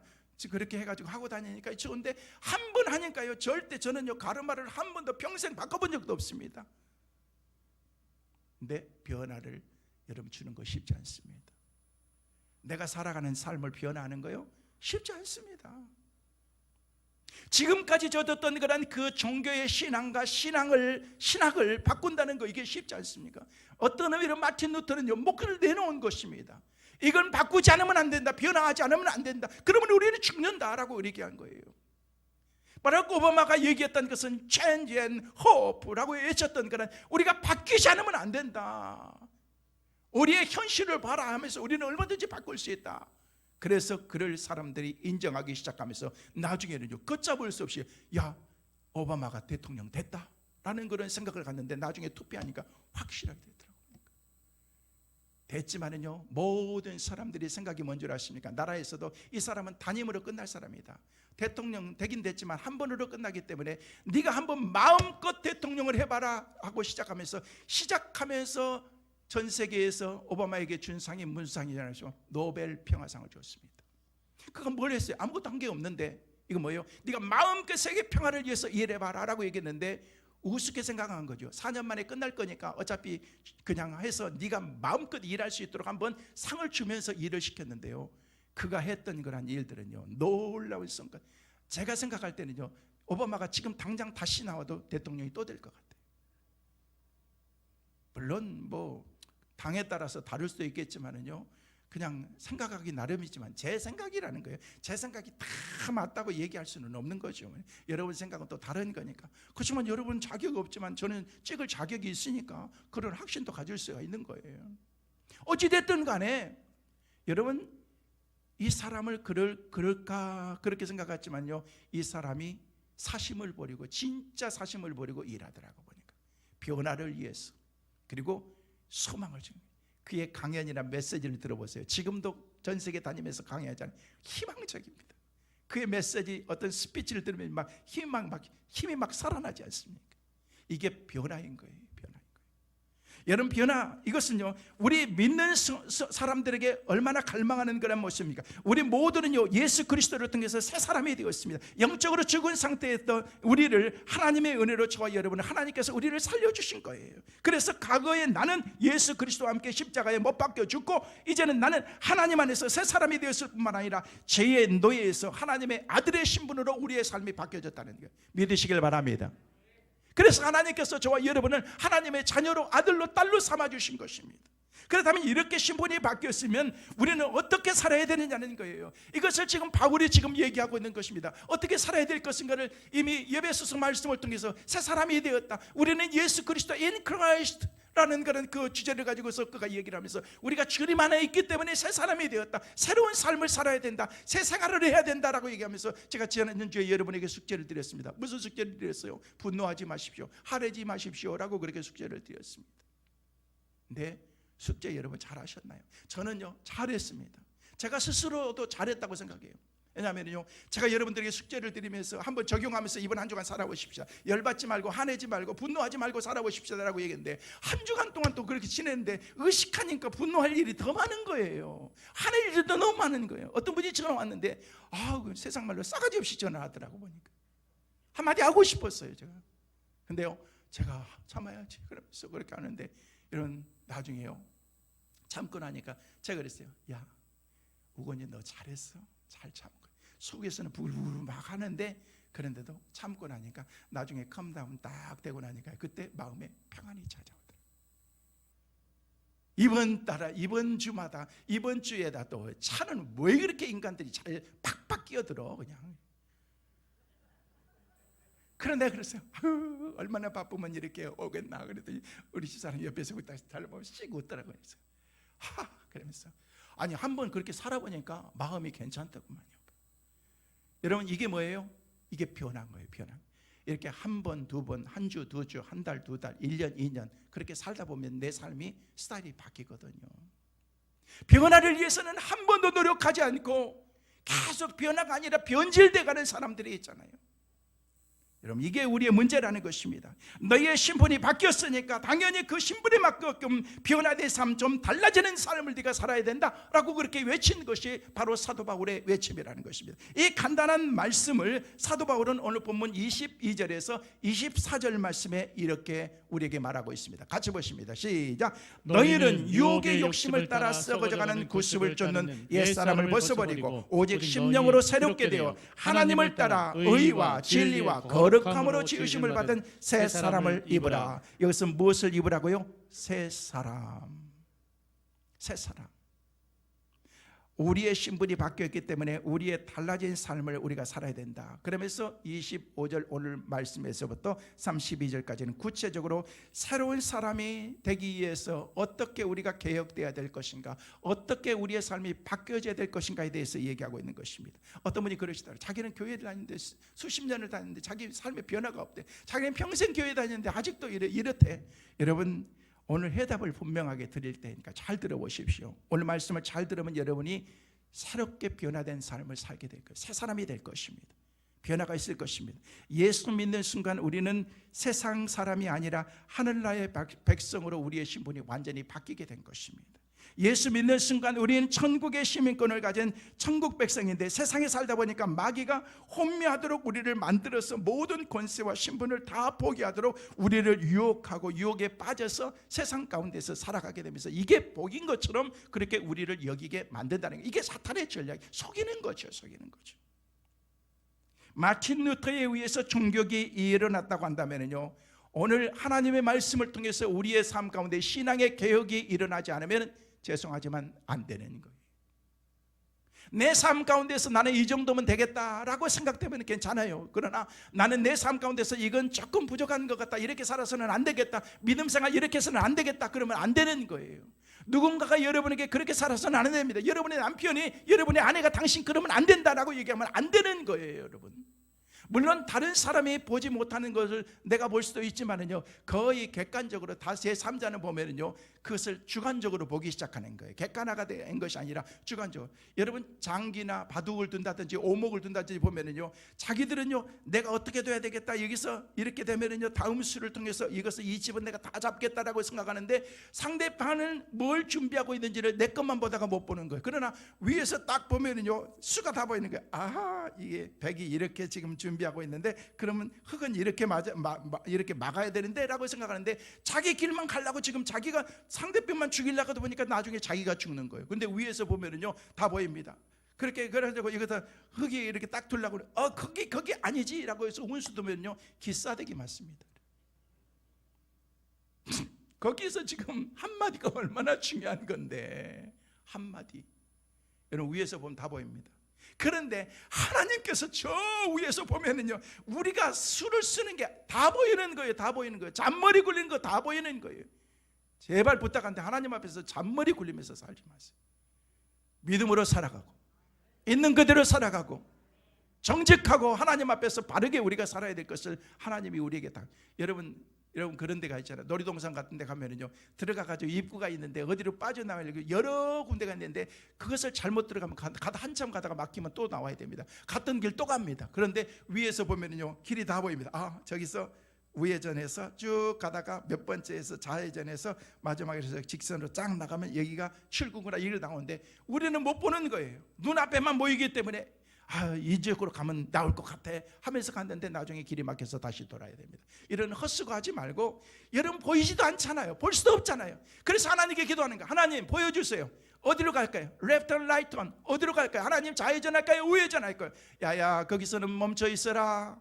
그렇게 해가지고 하고 다니니까 좋은데, 한 번 하니까요 절대 저는요 가르마를 한 번도 평생 바꿔본 적도 없습니다. 근데 변화를 여러분 주는 거 쉽지 않습니다. 내가 살아가는 삶을 변화하는 거요 쉽지 않습니다. 지금까지 젖었던 그런 그 종교의 신앙과 신학을 바꾼다는 거, 이게 쉽지 않습니까? 어떤 의미로 마틴 루터는요 목표를 내놓은 것입니다. 이건 바꾸지 않으면 안 된다, 변화하지 않으면 안 된다, 그러면 우리는 죽는다라고 얘기한 거예요. 바라크 오바마가 얘기했던 것은 change and hope라고 외쳤던 그런, 우리가 바뀌지 않으면 안 된다, 우리의 현실을 봐라 하면서 우리는 얼마든지 바꿀 수 있다. 그래서 그를 사람들이 인정하기 시작하면서 나중에는요 걷잡을 수 없이 야, 오바마가 대통령 됐다 라는 그런 생각을 갖는데, 나중에 투표하니까 확실하게 되더라고요. 됐지만은요 모든 사람들이 생각이 뭔 줄 아십니까? 나라에서도 이 사람은 단임으로 끝날 사람이다, 대통령 되긴 됐지만 한 번으로 끝나기 때문에 네가 한번 마음껏 대통령을 해봐라 하고 시작하면서 전 세계에서 오바마에게 준 상이 문상이잖아요. 노벨 평화상을 줬습니다. 그건 뭘 했어요? 아무것도 한 게 없는데, 이거 뭐예요? 네가 마음껏 세계 평화를 위해서 일해봐라 라고 얘기했는데, 우습게 생각한 거죠. 4년 만에 끝날 거니까 어차피 그냥 해서 네가 마음껏 일할 수 있도록 한번 상을 주면서 일을 시켰는데요, 그가 했던 그런 일들은요 놀라운 성과. 제가 생각할 때는요 오바마가 지금 당장 다시 나와도 대통령이 또 될 것 같아요. 물론 뭐 당에 따라서 다를 수도 있겠지만은요, 그냥 생각하기 나름이지만 제 생각이라는 거예요. 제 생각이 다 맞다고 얘기할 수는 없는 거죠. 여러분 생각은 또 다른 거니까. 그렇지만 여러분 자격이 없지만 저는 찍을 자격이 있으니까 그런 확신도 가질 수가 있는 거예요. 어찌됐든 간에 여러분, 이 사람을 그럴까 그렇게 생각했지만요, 이 사람이 사심을 버리고, 진짜 사심을 버리고 일하더라고. 보니까 변화를 위해서, 그리고 소망을 줍니다. 그의 강연이나 메시지를 들어보세요. 지금도 전 세계 다니면서 강연하잖아요. 희망적입니다. 그의 메시지, 어떤 스피치를 들으면 막 힘이 막 살아나지 않습니까? 이게 변화인 거예요. 변화인 거예요. 여러분, 변화, 이것은요 우리 믿는 사람들에게 얼마나 갈망하는 그런 모습입니까? 우리 모두는요 예수 그리스도를 통해서 새 사람이 되었습니다. 영적으로 죽은 상태에서 우리를 하나님의 은혜로, 저와 여러분을 하나님께서 우리를 살려주신 거예요. 그래서 과거에 나는 예수 그리스도와 함께 십자가에 못 박혀 죽고, 이제는 나는 하나님 안에서 새 사람이 되었을 뿐만 아니라 죄의 노예에서 하나님의 아들의 신분으로 우리의 삶이 바뀌어졌다는 거예요. 믿으시길 바랍니다. 그래서 하나님께서 저와 여러분을 하나님의 자녀로, 아들로, 딸로 삼아주신 것입니다. 그렇다면 이렇게 신분이 바뀌었으면 우리는 어떻게 살아야 되느냐는 거예요. 이것을 지금 바울이 지금 얘기하고 있는 것입니다. 어떻게 살아야 될 것인가를 이미 에베소서 말씀을 통해서 새 사람이 되었다, 우리는 예수 그리스도 in Christ 라는 그런 그 주제를 가지고서 그가 얘기를 하면서 우리가 주님 안에 있기 때문에 새 사람이 되었다, 새로운 삶을 살아야 된다, 새 생활을 해야 된다라고 얘기하면서 제가 지난주에 여러분에게 숙제를 드렸습니다. 무슨 숙제를 드렸어요? 분노하지 마십시오, 화내지 마십시오라고 그렇게 숙제를 드렸습니다. 네, 숙제 여러분 잘하셨나요? 저는요 잘했습니다. 제가 스스로도 잘했다고 생각해요. 왜냐하면요 제가 여러분들에게 숙제를 드리면서 한번 적용하면서 이번 한 주간 살아보십시오. 열받지 말고 화내지 말고 분노하지 말고 살아보십시오라고 얘기했는데, 한 주간 동안 또 그렇게 지냈는데 의식하니까 분노할 일이 더 많은 거예요. 화낼 일이 더 너무 많은 거예요. 어떤 분이 전화 왔는데 세상 말로 싸가지 없이 전화하더라고. 보니까 한마디 하고 싶었어요 제가. 근데요 제가 참아야지 그러면서 그렇게 하는데, 이런 나중에요 참고 나니까 제가 그랬어요. 야 우건이 너 잘했어, 잘 참고. 속에서는 부글부글 막 하는데, 그런데도 참고 나니까 나중에 컴다운 딱 되고 나니까 그때 마음에 평안이 찾아오더라고요. 이번 주마다, 이번 주에다 또 차는 왜 그렇게 인간들이 잘 팍팍 끼어들어 그냥. 그런데 그랬어요. 얼마나 바쁘면 이렇게 오겠나. 그랬더니 우리 집사람 옆에서 달려보면 씩 웃더라고요. 그러면서 아니 한번 그렇게 살아보니까 마음이 괜찮더구만요. 여러분 이게 뭐예요? 이게 변한 거예요. 변한. 이렇게 한 번, 두 번, 한 주, 두 주, 한 달, 두 달, 1년, 2년 그렇게 살다 보면 내 삶이 스타일이 바뀌거든요. 변화를 위해서는 한 번도 노력하지 않고 계속 변화가 아니라 변질돼 가는 사람들이 있잖아요. 여러분 이게 우리의 문제라는 것입니다. 너희의 신분이 바뀌었으니까 당연히 그 신분에 맞게끔 변화된 삶, 좀 달라지는 삶을 네가 살아야 된다라고 그렇게 외친 것이 바로 사도 바울의 외침이라는 것입니다. 이 간단한 말씀을 사도 바울은 오늘 본문 22절에서 24절 말씀에 이렇게 우리에게 말하고 있습니다. 같이 보십니다. 시작. 너희는 유혹의 욕심을 따라 썩어져가는 구습을 쫓는 옛사람을 벗어버리고 오직 심령으로 새롭게 되어 하나님을 따라 의와 진리와 거룩함으로 지으심을 받은 새 사람을 입으라. 여기서 무엇을 입으라고요? 새 사람. 새 사람. 우리의 신분이 바뀌었기 때문에 우리의 달라진 삶을 우리가 살아야 된다. 그러면서 25절 오늘 말씀에서부터 32절까지는 구체적으로 새로운 사람이 되기 위해서 어떻게 우리가 개혁되어야 될 것인가, 어떻게 우리의 삶이 바뀌어져야 될 것인가에 대해서 얘기하고 있는 것입니다. 어떤 분이 그러시더라고요. 자기는 교회를 다니는데 수십 년을 다니는데 자기 삶에 변화가 없대. 자기는 평생 교회 다니는데 아직도 이렇대. 여러분 오늘 해답을 분명하게 드릴 테니까 잘 들어보십시오. 오늘 말씀을 잘 들으면 여러분이 새롭게 변화된 삶을 살게 될 거예요. 새 사람이 될 것입니다. 변화가 있을 것입니다. 예수 믿는 순간 우리는 세상 사람이 아니라 하늘나라의 백성으로 우리의 신분이 완전히 바뀌게 된 것입니다. 예수 믿는 순간 우리는 천국의 시민권을 가진 천국 백성인데, 세상에 살다 보니까 마귀가 혼미하도록 우리를 만들어서 모든 권세와 신분을 다 포기하도록 우리를 유혹하고 유혹에 빠져서 세상 가운데서 살아가게 되면서 이게 복인 것처럼 그렇게 우리를 여기게 만든다는 게, 이게 사탄의 전략, 속이는 거죠. 속이는 거죠. 마틴 루터에 의해서 종교가 일어났다고 한다면요, 오늘 하나님의 말씀을 통해서 우리의 삶 가운데 신앙의 개혁이 일어나지 않으면 죄송하지만 안 되는 거예요. 내 삶 가운데서 나는 이 정도면 되겠다라고 생각되면 괜찮아요. 그러나 나는 내 삶 가운데서 이건 조금 부족한 것 같다, 이렇게 살아서는 안 되겠다, 믿음 생활 이렇게 해서는 안 되겠다, 그러면 안 되는 거예요. 누군가가 여러분에게 그렇게 살아서는 안 됩니다. 여러분의 남편이, 여러분의 아내가 당신 그러면 안 된다라고 얘기하면 안 되는 거예요. 여러분 물론 다른 사람이 보지 못하는 것을 내가 볼 수도 있지만은요, 거의 객관적으로 다 제3자는 보면은요, 그것을 주관적으로 보기 시작하는 거예요. 객관화가 된 것이 아니라 주관적으로. 여러분, 장기나 바둑을 둔다든지 오목을 둔다든지 보면은요, 자기들은요, 내가 어떻게 돼야 되겠다, 여기서 이렇게 되면은요, 다음 수를 통해서 이것을 이 집은 내가 다 잡겠다라고 생각하는데, 상대방은 뭘 준비하고 있는지를 내 것만 보다가 못 보는 거예요. 그러나 위에서 딱 보면은요, 수가 다 보이는 거예요. 아하, 이게 백이 이렇게 지금 준비하고 있는데, 그러면 흙은 이렇게 이렇게 막아야 되는데라고 생각하는데, 자기 길만 가려고 지금 자기가 상대편만 죽이려고 하다 보니까 나중에 자기가 죽는 거예요. 근데 위에서 보면은요, 다 보입니다. 그렇게 그래가지고 이거 흙이 이렇게 딱 둘라고 그래. 거기 아니지라고 해서 운수 두면요, 기싸대기 맞습니다. 거기서 지금 한마디가 얼마나 중요한 건데, 한마디. 여러분, 위에서 보면 다 보입니다. 그런데 하나님께서 저 위에서 보면은요, 우리가 수를 쓰는 게 다 보이는 거예요. 다 보이는 거예요. 잔머리 굴리는 거 다 보이는 거예요. 제발 부탁한데 하나님 앞에서 잔머리 굴리면서 살지 마세요. 믿음으로 살아가고, 있는 그대로 살아가고, 정직하고 하나님 앞에서 바르게 우리가 살아야 될 것을 하나님이 우리에게 다. 여러분 그런 데가 있잖아요. 놀이동산 같은 데 가면은요, 들어가가지고 입구가 있는데 어디로 빠져나가려고 여러 군데가 있는데, 그것을 잘못 들어가면 한참 가다가 막히면 또 나와야 됩니다. 갔던 길 또 갑니다. 그런데 위에서 보면은요, 길이 다 보입니다. 아, 저기서 우회전해서 쭉 가다가 몇 번째에서 좌회전해서 마지막에 직선으로 쫙 나가면 여기가 출구구나, 이걸 나오는데 우리는 못 보는 거예요. 눈앞에만 보이기 때문에 이쪽으로 가면 나올 것 같아 하면서 갔는데 나중에 길이 막혀서 다시 돌아야 됩니다. 이런 헛수고하지 말고, 여러분 보이지도 않잖아요. 볼 수도 없잖아요. 그래서 하나님께 기도하는 거예요. 하나님 보여주세요. 어디로 갈까요? Left on, right on. 어디로 갈까요? 하나님 좌회전할까요? 우회전할까요? 야야, 거기서는 멈춰 있어라.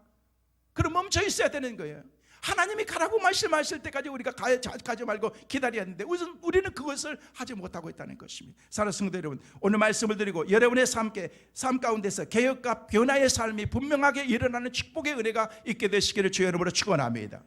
그럼 멈춰 있어야 되는 거예요. 하나님이 가라고 말씀하실 때까지 우리가 가지 말고 기다려야 하는데, 우리는 그것을 하지 못하고 있다는 것입니다. 사랑하는 성도 여러분, 오늘 말씀을 드리고 여러분의 삶 가운데서 개혁과 변화의 삶이 분명하게 일어나는 축복의 은혜가 있게 되시기를 주의 이름으로 축원합니다.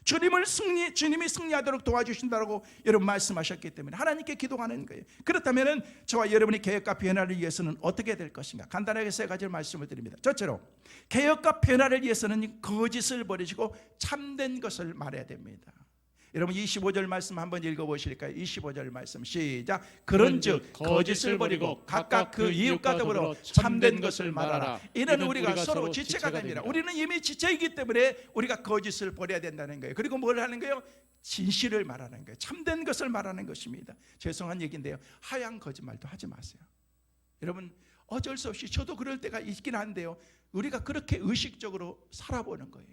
주님이 승리하도록 도와주신다고 여러분 말씀하셨기 때문에 하나님께 기도하는 거예요. 그렇다면 저와 여러분이 개혁과 변화를 위해서는 어떻게 될 것인가? 간단하게 세 가지 말씀을 드립니다. 첫째로, 개혁과 변화를 위해서는 거짓을 버리시고 참된 것을 말해야 됩니다. 여러분 25절 말씀 한번 읽어보실까요? 25절 말씀 시작. 그런즉 거짓을 버리고 각각 그 이웃과 더불어 참된 것을 말하라. 이는 우리가 서로 지체가 됩니다. 우리는 이미 지체이기 때문에 우리가 거짓을 버려야 된다는 거예요. 그리고 뭘 하는 거예요? 진실을 말하는 거예요. 참된 것을 말하는 것입니다. 죄송한 얘기인데요, 하얀 거짓말도 하지 마세요. 여러분, 어쩔 수 없이 저도 그럴 때가 있긴 한데요, 우리가 그렇게 의식적으로 살아보는 거예요.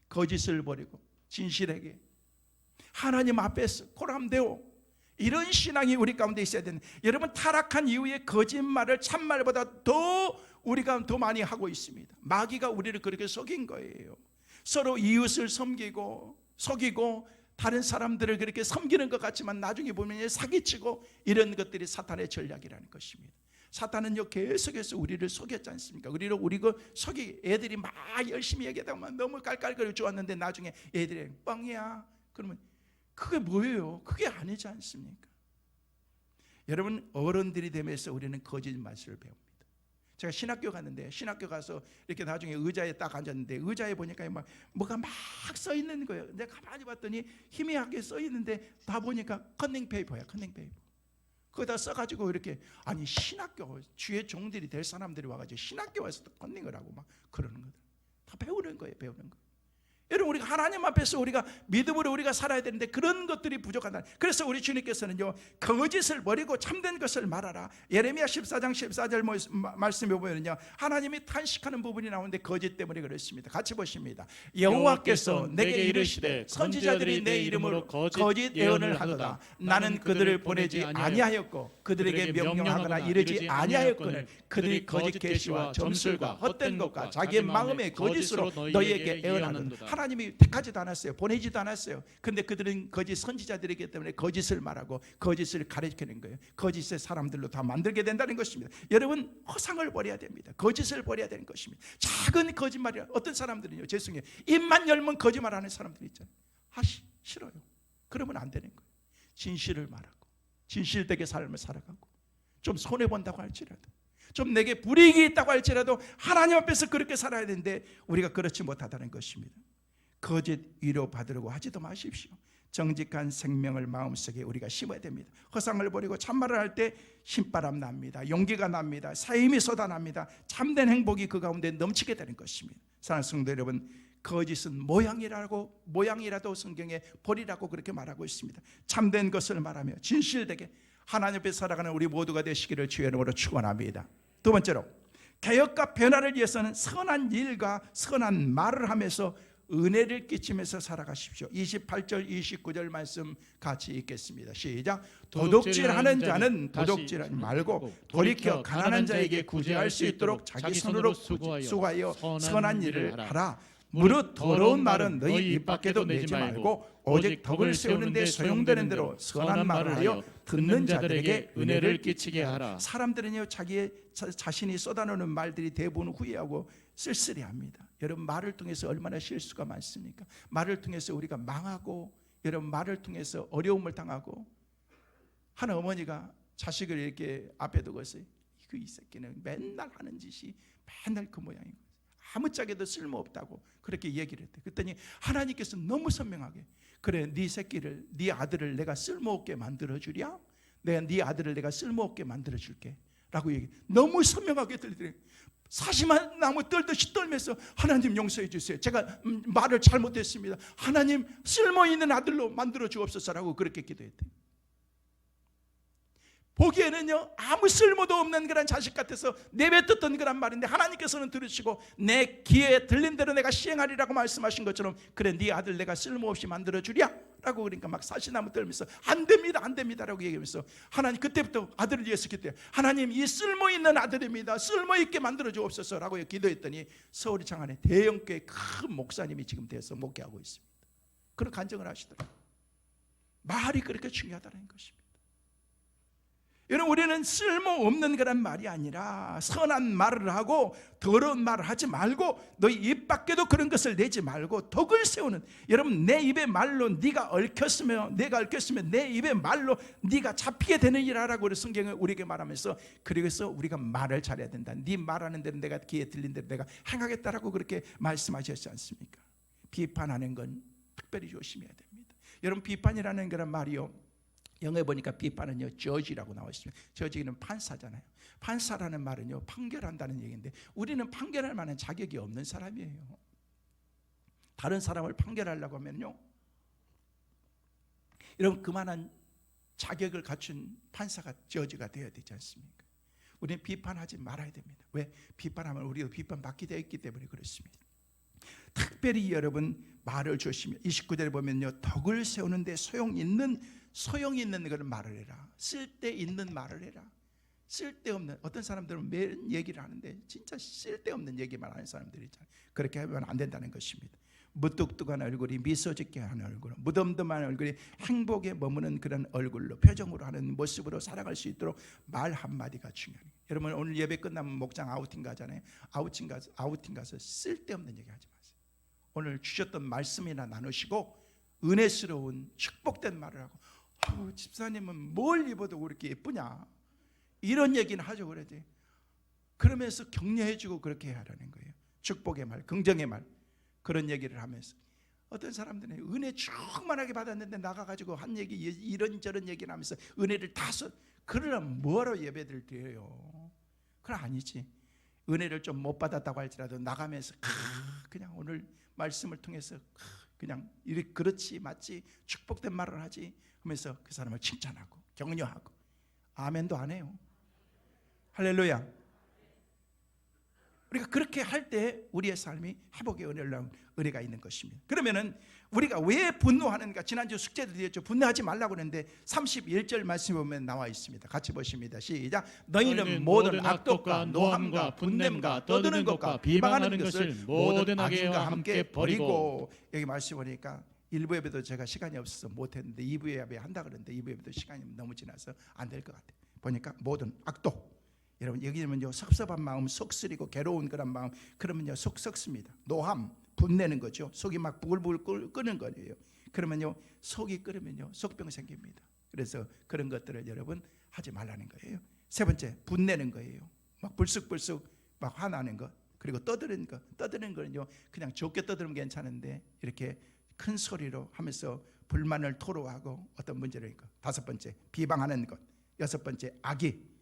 거짓을 버리고 진실하게 하나님 앞에서 고람되어, 이런 신앙이 우리 가운데 있어야 되는. 여러분, 타락한 이후에 거짓말을 참말보다 우리가 더 많이 하고 있습니다. 마귀가 우리를 그렇게 속인 거예요. 서로 이웃을 속이고 다른 사람들을 그렇게 섬기는 것 같지만 나중에 보면 사기치고, 이런 것들이 사탄의 전략이라는 것입니다. 사탄은요, 계속해서 우리를 속였지 않습니까? 우리가 애들이 막 열심히 얘기하다가 너무 깔깔거리고 좋았는데 나중에 애들이 뻥이야. 그러면 그게 뭐예요? 그게 아니지 않습니까? 여러분, 어른들이 되면서 우리는 거짓말을 배웁니다. 제가 신학교 갔는데, 신학교 가서 이렇게 나중에 의자에 딱 앉았는데, 의자에 보니까 뭐가 막 써 있는 거예요. 내가 가만히 봤더니 희미하게 써 있는데 다 보니까 커닝 페이퍼야, 커닝 페이퍼. 거기다 써가지고 이렇게, 아니 신학교 주의 종들이 될 사람들이 와가지고 신학교 와서 커닝을 하고 막 그러는 거들, 다 배우는 거예요, 배우는 거. 여러분, 우리가 하나님 앞에서 우리가 믿음으로 우리가 살아야 되는데 그런 것들이 부족하다. 그래서 우리 주님께서는요, 거짓을 버리고 참된 것을 말하라. 예레미야 14장 14절 말씀에 보면요, 하나님이 탄식하는 부분이 나오는데 거짓 때문에 그렇습니다. 같이 보십니다. 여호와께서 내게 이르시되 선지자들이 내 이름으로 거짓 예언을 하도다. 나는 그들을 보내지 아니하였고 그들에게 명령하거나 이르지 아니하였거늘 그들이 거짓 계시와 점술과 헛된 것과 자기의 마음의 거짓으로 너희에게 예언하노라. 하나님이 택하지도 않았어요. 보내지도 않았어요. 근데 그들은 거짓 선지자들이기 때문에 거짓을 말하고 거짓을 가르치는 거예요. 거짓의 사람들로 다 만들게 된다는 것입니다. 여러분, 허상을 버려야 됩니다. 거짓을 버려야 되는 것입니다. 작은 거짓말이야. 어떤 사람들은요, 죄송해요, 입만 열면 거짓말하는 사람들이 있잖아요. 싫어요. 그러면 안 되는 거예요. 진실을 말하고 진실되게 삶을 살아가고, 좀 손해본다고 할지라도 좀 내게 불이익이 있다고 할지라도 하나님 앞에서 그렇게 살아야 되는데 우리가 그렇지 못하다는 것입니다. 거짓 위로 받으려고 하지도 마십시오. 정직한 생명을 마음속에 우리가 심어야 됩니다. 허상을 버리고 참말을 할 때 신바람 납니다. 용기가 납니다. 사임이 쏟아납니다. 참된 행복이 그 가운데 넘치게 되는 것입니다. 사랑하는 성도 여러분, 거짓은 모양이라도 성경에 버리라고 그렇게 말하고 있습니다. 참된 것을 말하며 진실되게 하나님 앞에 살아가는 우리 모두가 되시기를 주의 이름으로 축원합니다. 두 번째로, 개혁과 변화를 위해서는 선한 일과 선한 말을 하면서 은혜를 끼치면서 살아가십시오. 28절 29절 말씀 같이 읽겠습니다. 시작. 도둑질하는 자는 도둑질하지 말고 돌이켜 가난한 자에게 구제할 수 있도록 자기 손으로 수고하여 선한 일을 하라. 무릇 더러운 말은 너희 입 밖에도 내지 말고 오직 덕을 세우는 데 소용되는 대로 선한 말을 하여 듣는 자들에게 은혜를 끼치게 하라. 사람들은요, 자신이 쏟아내는 말들이 대부분 후회하고 쓸쓸해합니다. 여러분, 말을 통해서 얼마나 실수가 많습니까? 말을 통해서 우리가 망하고, 여러분, 말을 통해서 어려움을 당하고. 한 어머니가 자식을 이렇게 앞에 두고서 이 새끼는 맨날 하는 짓이 맨날 그 모양인 거예요. 아무짝에도 쓸모없다고 그렇게 얘기를 했대. 그랬더니 하나님께서 너무 선명하게, 그래, 네 새끼를, 네 아들을 내가 쓸모없게 만들어주랴? 내가 네 아들을 내가 쓸모없게 만들어줄게 라고 얘기. 너무 선명하게 들리더래요. 사시만 나무 떨듯이 떨면서 하나님 용서해 주세요. 제가 말을 잘못했습니다. 하나님 쓸모있는 아들로 만들어 주옵소서라고 그렇게 기도했대요. 보기에는요, 아무 쓸모도 없는 그런 자식 같아서 내뱉었던 그런 말인데 하나님께서는 들으시고 내 귀에 들린 대로 내가 시행하리라고 말씀하신 것처럼, 그래, 네 아들 내가 쓸모없이 만들어주랴? 라고 그러니까 막 사시나무 떨면서 안 됩니다, 안 됩니다 라고 얘기하면서 하나님, 그때부터 아들을 위해서 기도해요. 하나님, 이 쓸모있는 아들입니다. 쓸모있게 만들어 주옵소서 라고 기도했더니 서울 장안에 대형교회 큰 목사님이 지금 돼서 목회하고 있습니다. 그런 간증을 하시더라고요. 말이 그렇게 중요하다는 것입니다. 여러분, 우리는 쓸모없는 그런 말이 아니라 선한 말을 하고 더러운 말을 하지 말고, 너희 입 밖에도 그런 것을 내지 말고 덕을 세우는, 여러분, 내 입의 말로 네가 얽혔으면, 내가 얽혔으면 내 입의 말로 네가 잡히게 되느니라라고 성경을 우리에게 말하면서, 그래서 우리가 말을 잘해야 된다. 네 말하는 대로 내가 귀에 들린 대로 내가 행하겠다라고 그렇게 말씀하셨지 않습니까? 비판하는 건 특별히 조심해야 됩니다. 여러분, 비판이라는 그런 말이요, 영어에 보니까 비판은요, judge라고 나와 있습니다. judge는 판사잖아요. 판사라는 말은요, 판결한다는 얘기인데 우리는 판결할 만한 자격이 없는 사람이에요. 다른 사람을 판결하려고 하면요, 여러분, 그만한 자격을 갖춘 판사가 judge가 되어야 되지 않습니까? 우리는 비판하지 말아야 됩니다. 왜? 비판하면 우리도 비판받게 되어 있기 때문에 그렇습니다. 특별히 여러분, 말을 조심해. 29절에 보면요, 덕을 세우는데 소용 있는 그런 말을 해라. 쓸데있는 말을 해라. 쓸데없는, 어떤 사람들은 매일 얘기를 하는데 진짜 쓸데없는 얘기만 하는 사람들이 있잖아요. 그렇게 하면 안 된다는 것입니다. 무뚝뚝한 얼굴이 미소 짓게 하는 얼굴, 무덤덤한 얼굴이 행복에 머무는 그런 얼굴로, 표정으로 하는 모습으로 살아갈 수 있도록 말 한마디가 중요해요. 여러분, 오늘 예배 끝나면 목장 아우팅 가잖아요. 아우팅 가서 쓸데없는 얘기 하지 마세요. 오늘 주셨던 말씀이나 나누시고 은혜스러운 축복된 말을 하고, 집사님은 뭘 입어도 그렇게 예쁘냐, 이런 얘기는 하죠. 그러지. 그러면서 격려해주고 그렇게 해야 하라는 거예요. 축복의 말, 긍정의 말, 그런 얘기를 하면서. 어떤 사람들은 은혜 충만하게 받았는데 나가가지고 한 얘기, 이런저런 얘기를 하면서 은혜를 다 써. 그러려면 뭐하러 예배를 드려요? 그건 아니지. 은혜를 좀 못 받았다고 할지라도 나가면서 그냥 오늘 말씀을 통해서 그냥 이렇게 그렇지, 맞지, 축복된 말을 하지 하면서 그 사람을 칭찬하고 격려하고. 아멘도 안 해요. 할렐루야. 우리가 그렇게 할 때 우리의 삶이 회복의 은혜가 있는 것입니다. 그러면은 우리가 왜 분노하는가? 지난주 숙제도 드렸죠. 분노하지 말라고 그랬는데 31절 말씀에 보면 나와 있습니다. 같이 보십니다. 시작. 너희는 모든 악독과 노함과 분냄과 떠드는 것과 비방하는 것을 모든 악인과 함께 버리고. 여기 말씀 보니까 1부 예배도 제가 시간이 없어서 못했는데 2부 예배 한다 그랬는데 2부 예배도 시간이 너무 지나서 안 될 것 같아요. 보니까 모든 악독, 여러분 여기는요, 섭섭한 마음, 속 쓰리고 괴로운 그런 마음, 그러면요 속 썩습니다. 노함, 분내는 거죠. 속이 막 부글부글 끓는 거예요. 그러면요 속이 끓으면요 속병 생깁니다. 그래서 그런 것들을 여러분 하지 말라는 거예요. 세 번째, 분내는 거예요. 막 불쑥불쑥 막 화나는 것, 그리고 떠드는 거는요 그냥 좋게 떠들면 괜찮은데 이렇게 큰 소리로 하면서 불만을 토로하고 어떤 문제를 있고, 다섯 번째 비방하는 것, 여섯 번째 악의.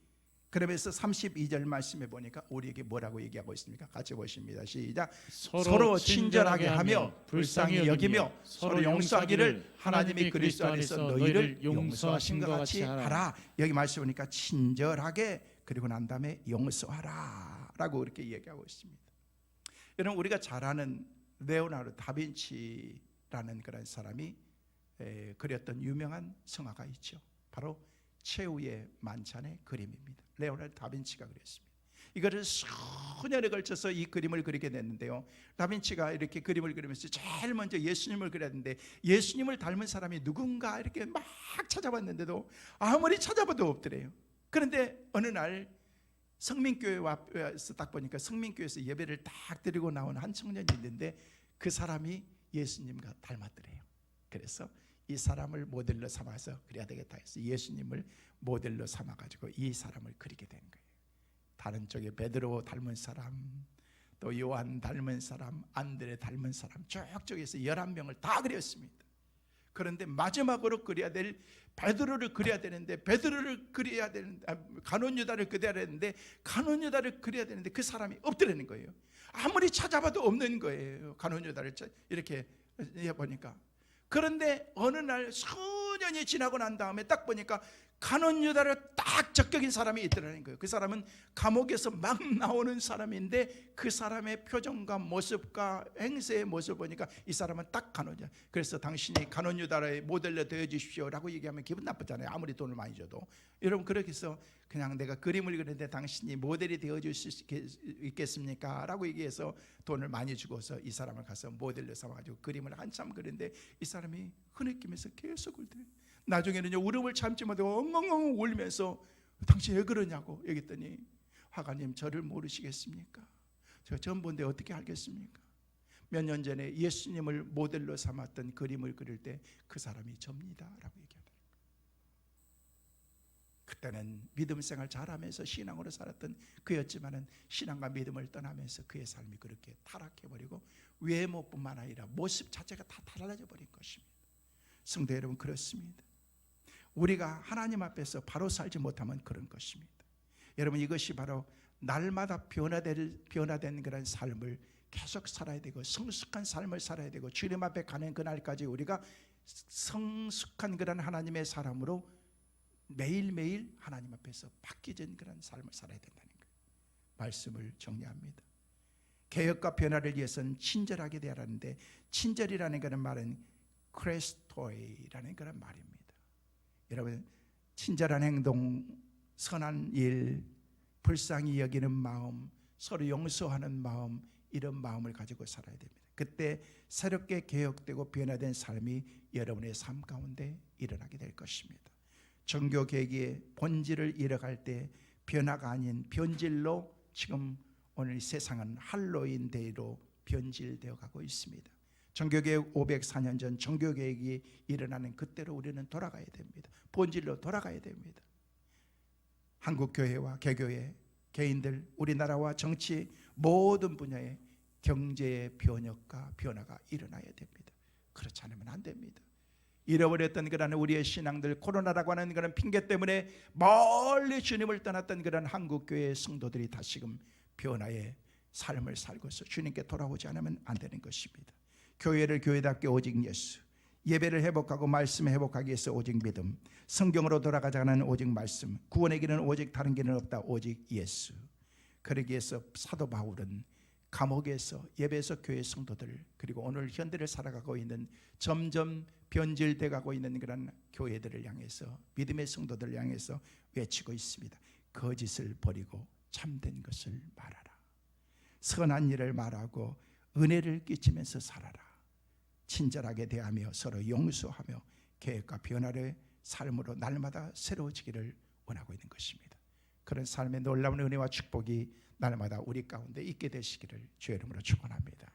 그러면서 32절 말씀에 보니까 우리에게 뭐라고 얘기하고 있습니까? 같이 보십니다. 시작. 서로 친절하게 하며 불쌍히 여기며 서로 용서하기를 하나님이 그리스도 안에서 너희를 용서하신 것 같이 하라. 여기 말씀 보니까 친절하게, 그리고 난 다음에 용서하라 라고 이렇게 얘기하고 있습니다. 여러분, 우리가 잘 아는 레오나르도 다빈치라는 그런 사람이 그렸던 유명한 성화가 있죠. 바로 최후의 만찬의 그림입니다. 레오나르도 다빈치가 그렸습니다. 이거를 수년에 걸쳐서 이 그림을 그리게 됐는데요, 다빈치가 이렇게 그림을 그리면서 제일 먼저 예수님을 그렸는데, 예수님을 닮은 사람이 누군가 이렇게 막 찾아봤는데도 아무리 찾아봐도 없더래요. 그런데 어느 날 성민교회 앞에서 딱 보니까 성민교회에서 예배를 딱 드리고 나온 한 청년이 있는데 그 사람이 예수님과 닮았더래요. 그래서 이 사람을 모델로 삼아서 그래야 되겠다 해서 예수님을 모델로 삼아가지고 이 사람을 그리게 된 거예요. 다른 쪽에 베드로 닮은 사람, 또 요한 닮은 사람, 안드레 닮은 사람, 저쪽에서 11명을 다 그렸습니다. 그런데 마지막으로 그려야 될 베드로를 그려야 되는데, 베드로를 그려야 되는데, 가룟 유다를 그려야 되는데, 가룟 유다를 그려야 되는데 그 사람이 없더라는 거예요. 아무리 찾아봐도 없는 거예요. 가룟 유다를 이렇게 해보니까. 그런데 어느 날 수년이 지나고 난 다음에 딱 보니까 가룟 유다를 딱 적격인 사람이 있더라는 거예요. 그 사람은 감옥에서 막 나오는 사람인데 그 사람의 표정과 모습과 행세의 모습을 보니까 이 사람은 딱 가룟 유다. 그래서 당신이 가룟 유다의 모델로 되어 주십시오라고 얘기하면 기분 나쁘잖아요. 아무리 돈을 많이 줘도. 여러분, 그렇게 해서 그냥 내가 그림을 그리는데 당신이 모델이 되어 주실 수 있겠습니까? 라고 얘기해서 돈을 많이 주고서 이 사람을 가서 모델로 삼아가지고 그림을 한참 그리는데 이 사람이 흐느끼면서 계속 울더래요. 나중에는요 울음을 참지 못하고 엉엉엉 울면서 당신 왜 그러냐고 얘기했더니, 화가님 저를 모르시겠습니까? 제가 처음 본데 어떻게 알겠습니까? 몇 년 전에 예수님을 모델로 삼았던 그림을 그릴 때 그 사람이 접니다 라고 얘기하더라고요. 그때는 믿음 생활 잘하면서 신앙으로 살았던 그였지만은 신앙과 믿음을 떠나면서 그의 삶이 그렇게 타락해버리고 외모뿐만 아니라 모습 자체가 다 달라져 버린 것입니다. 성도 여러분, 그렇습니다. 우리가 하나님 앞에서 바로 살지 못하면 그런 것입니다. 여러분, 이것이 바로 날마다 변화된 그런 삶을 계속 살아야 되고 성숙한 삶을 살아야 되고 주님 앞에 가는 그날까지 우리가 성숙한 그런 하나님의 사람으로 매일매일 하나님 앞에서 바뀌어진 그런 삶을 살아야 된다는 거예요. 말씀을 정리합니다. 개혁과 변화를 위해서는 친절하게 되라는데, 친절이라는 그런 말은 크레스토이라는 그런 말입니다. 여러분, 친절한 행동, 선한 일, 불쌍히 여기는 마음, 서로 용서하는 마음, 이런 마음을 가지고 살아야 됩니다. 그때 새롭게 개혁되고 변화된 삶이 여러분의 삶 가운데 일어나게 될 것입니다. 종교 개혁의 본질을 잃어갈 때 변화가 아닌 변질로 지금 오늘 세상은 할로윈 데이로 변질되어 가고 있습니다. 종교개혁 504년 전 종교개혁이 일어나는 그때로 우리는 돌아가야 됩니다. 본질로 돌아가야 됩니다. 한국교회와 개교회, 개인들, 우리나라와 정치 모든 분야의 경제의 변혁과 변화가 일어나야 됩니다. 그렇지 않으면 안 됩니다. 잃어버렸던 그런 우리의 신앙들, 코로나라고 하는 그런 핑계 때문에 멀리 주님을 떠났던 그런 한국교회의 성도들이 다시금 변화의 삶을 살고서 주님께 돌아오지 않으면 안 되는 것입니다. 교회를 교회답게 오직 예수, 예배를 회복하고 말씀을 회복하기 위해서 오직 믿음, 성경으로 돌아가자는 오직 말씀, 구원의 길은 오직 다른 길은 없다, 오직 예수. 그러기 위해서 사도 바울은 감옥에서 예배에서 교회 성도들, 그리고 오늘 현대를 살아가고 있는 점점 변질돼 가고 있는 그런 교회들을 향해서, 믿음의 성도들을 향해서 외치고 있습니다. 거짓을 버리고 참된 것을 말하라. 선한 일을 말하고 은혜를 끼치면서 살아라. 친절하게 대하며 서로 용서하며 계획과 변화의 삶으로 날마다 새로워지기를 원하고 있는 것입니다. 그런 삶의 놀라운 은혜와 축복이 날마다 우리 가운데 있게 되시기를 주의 이름으로 축원합니다.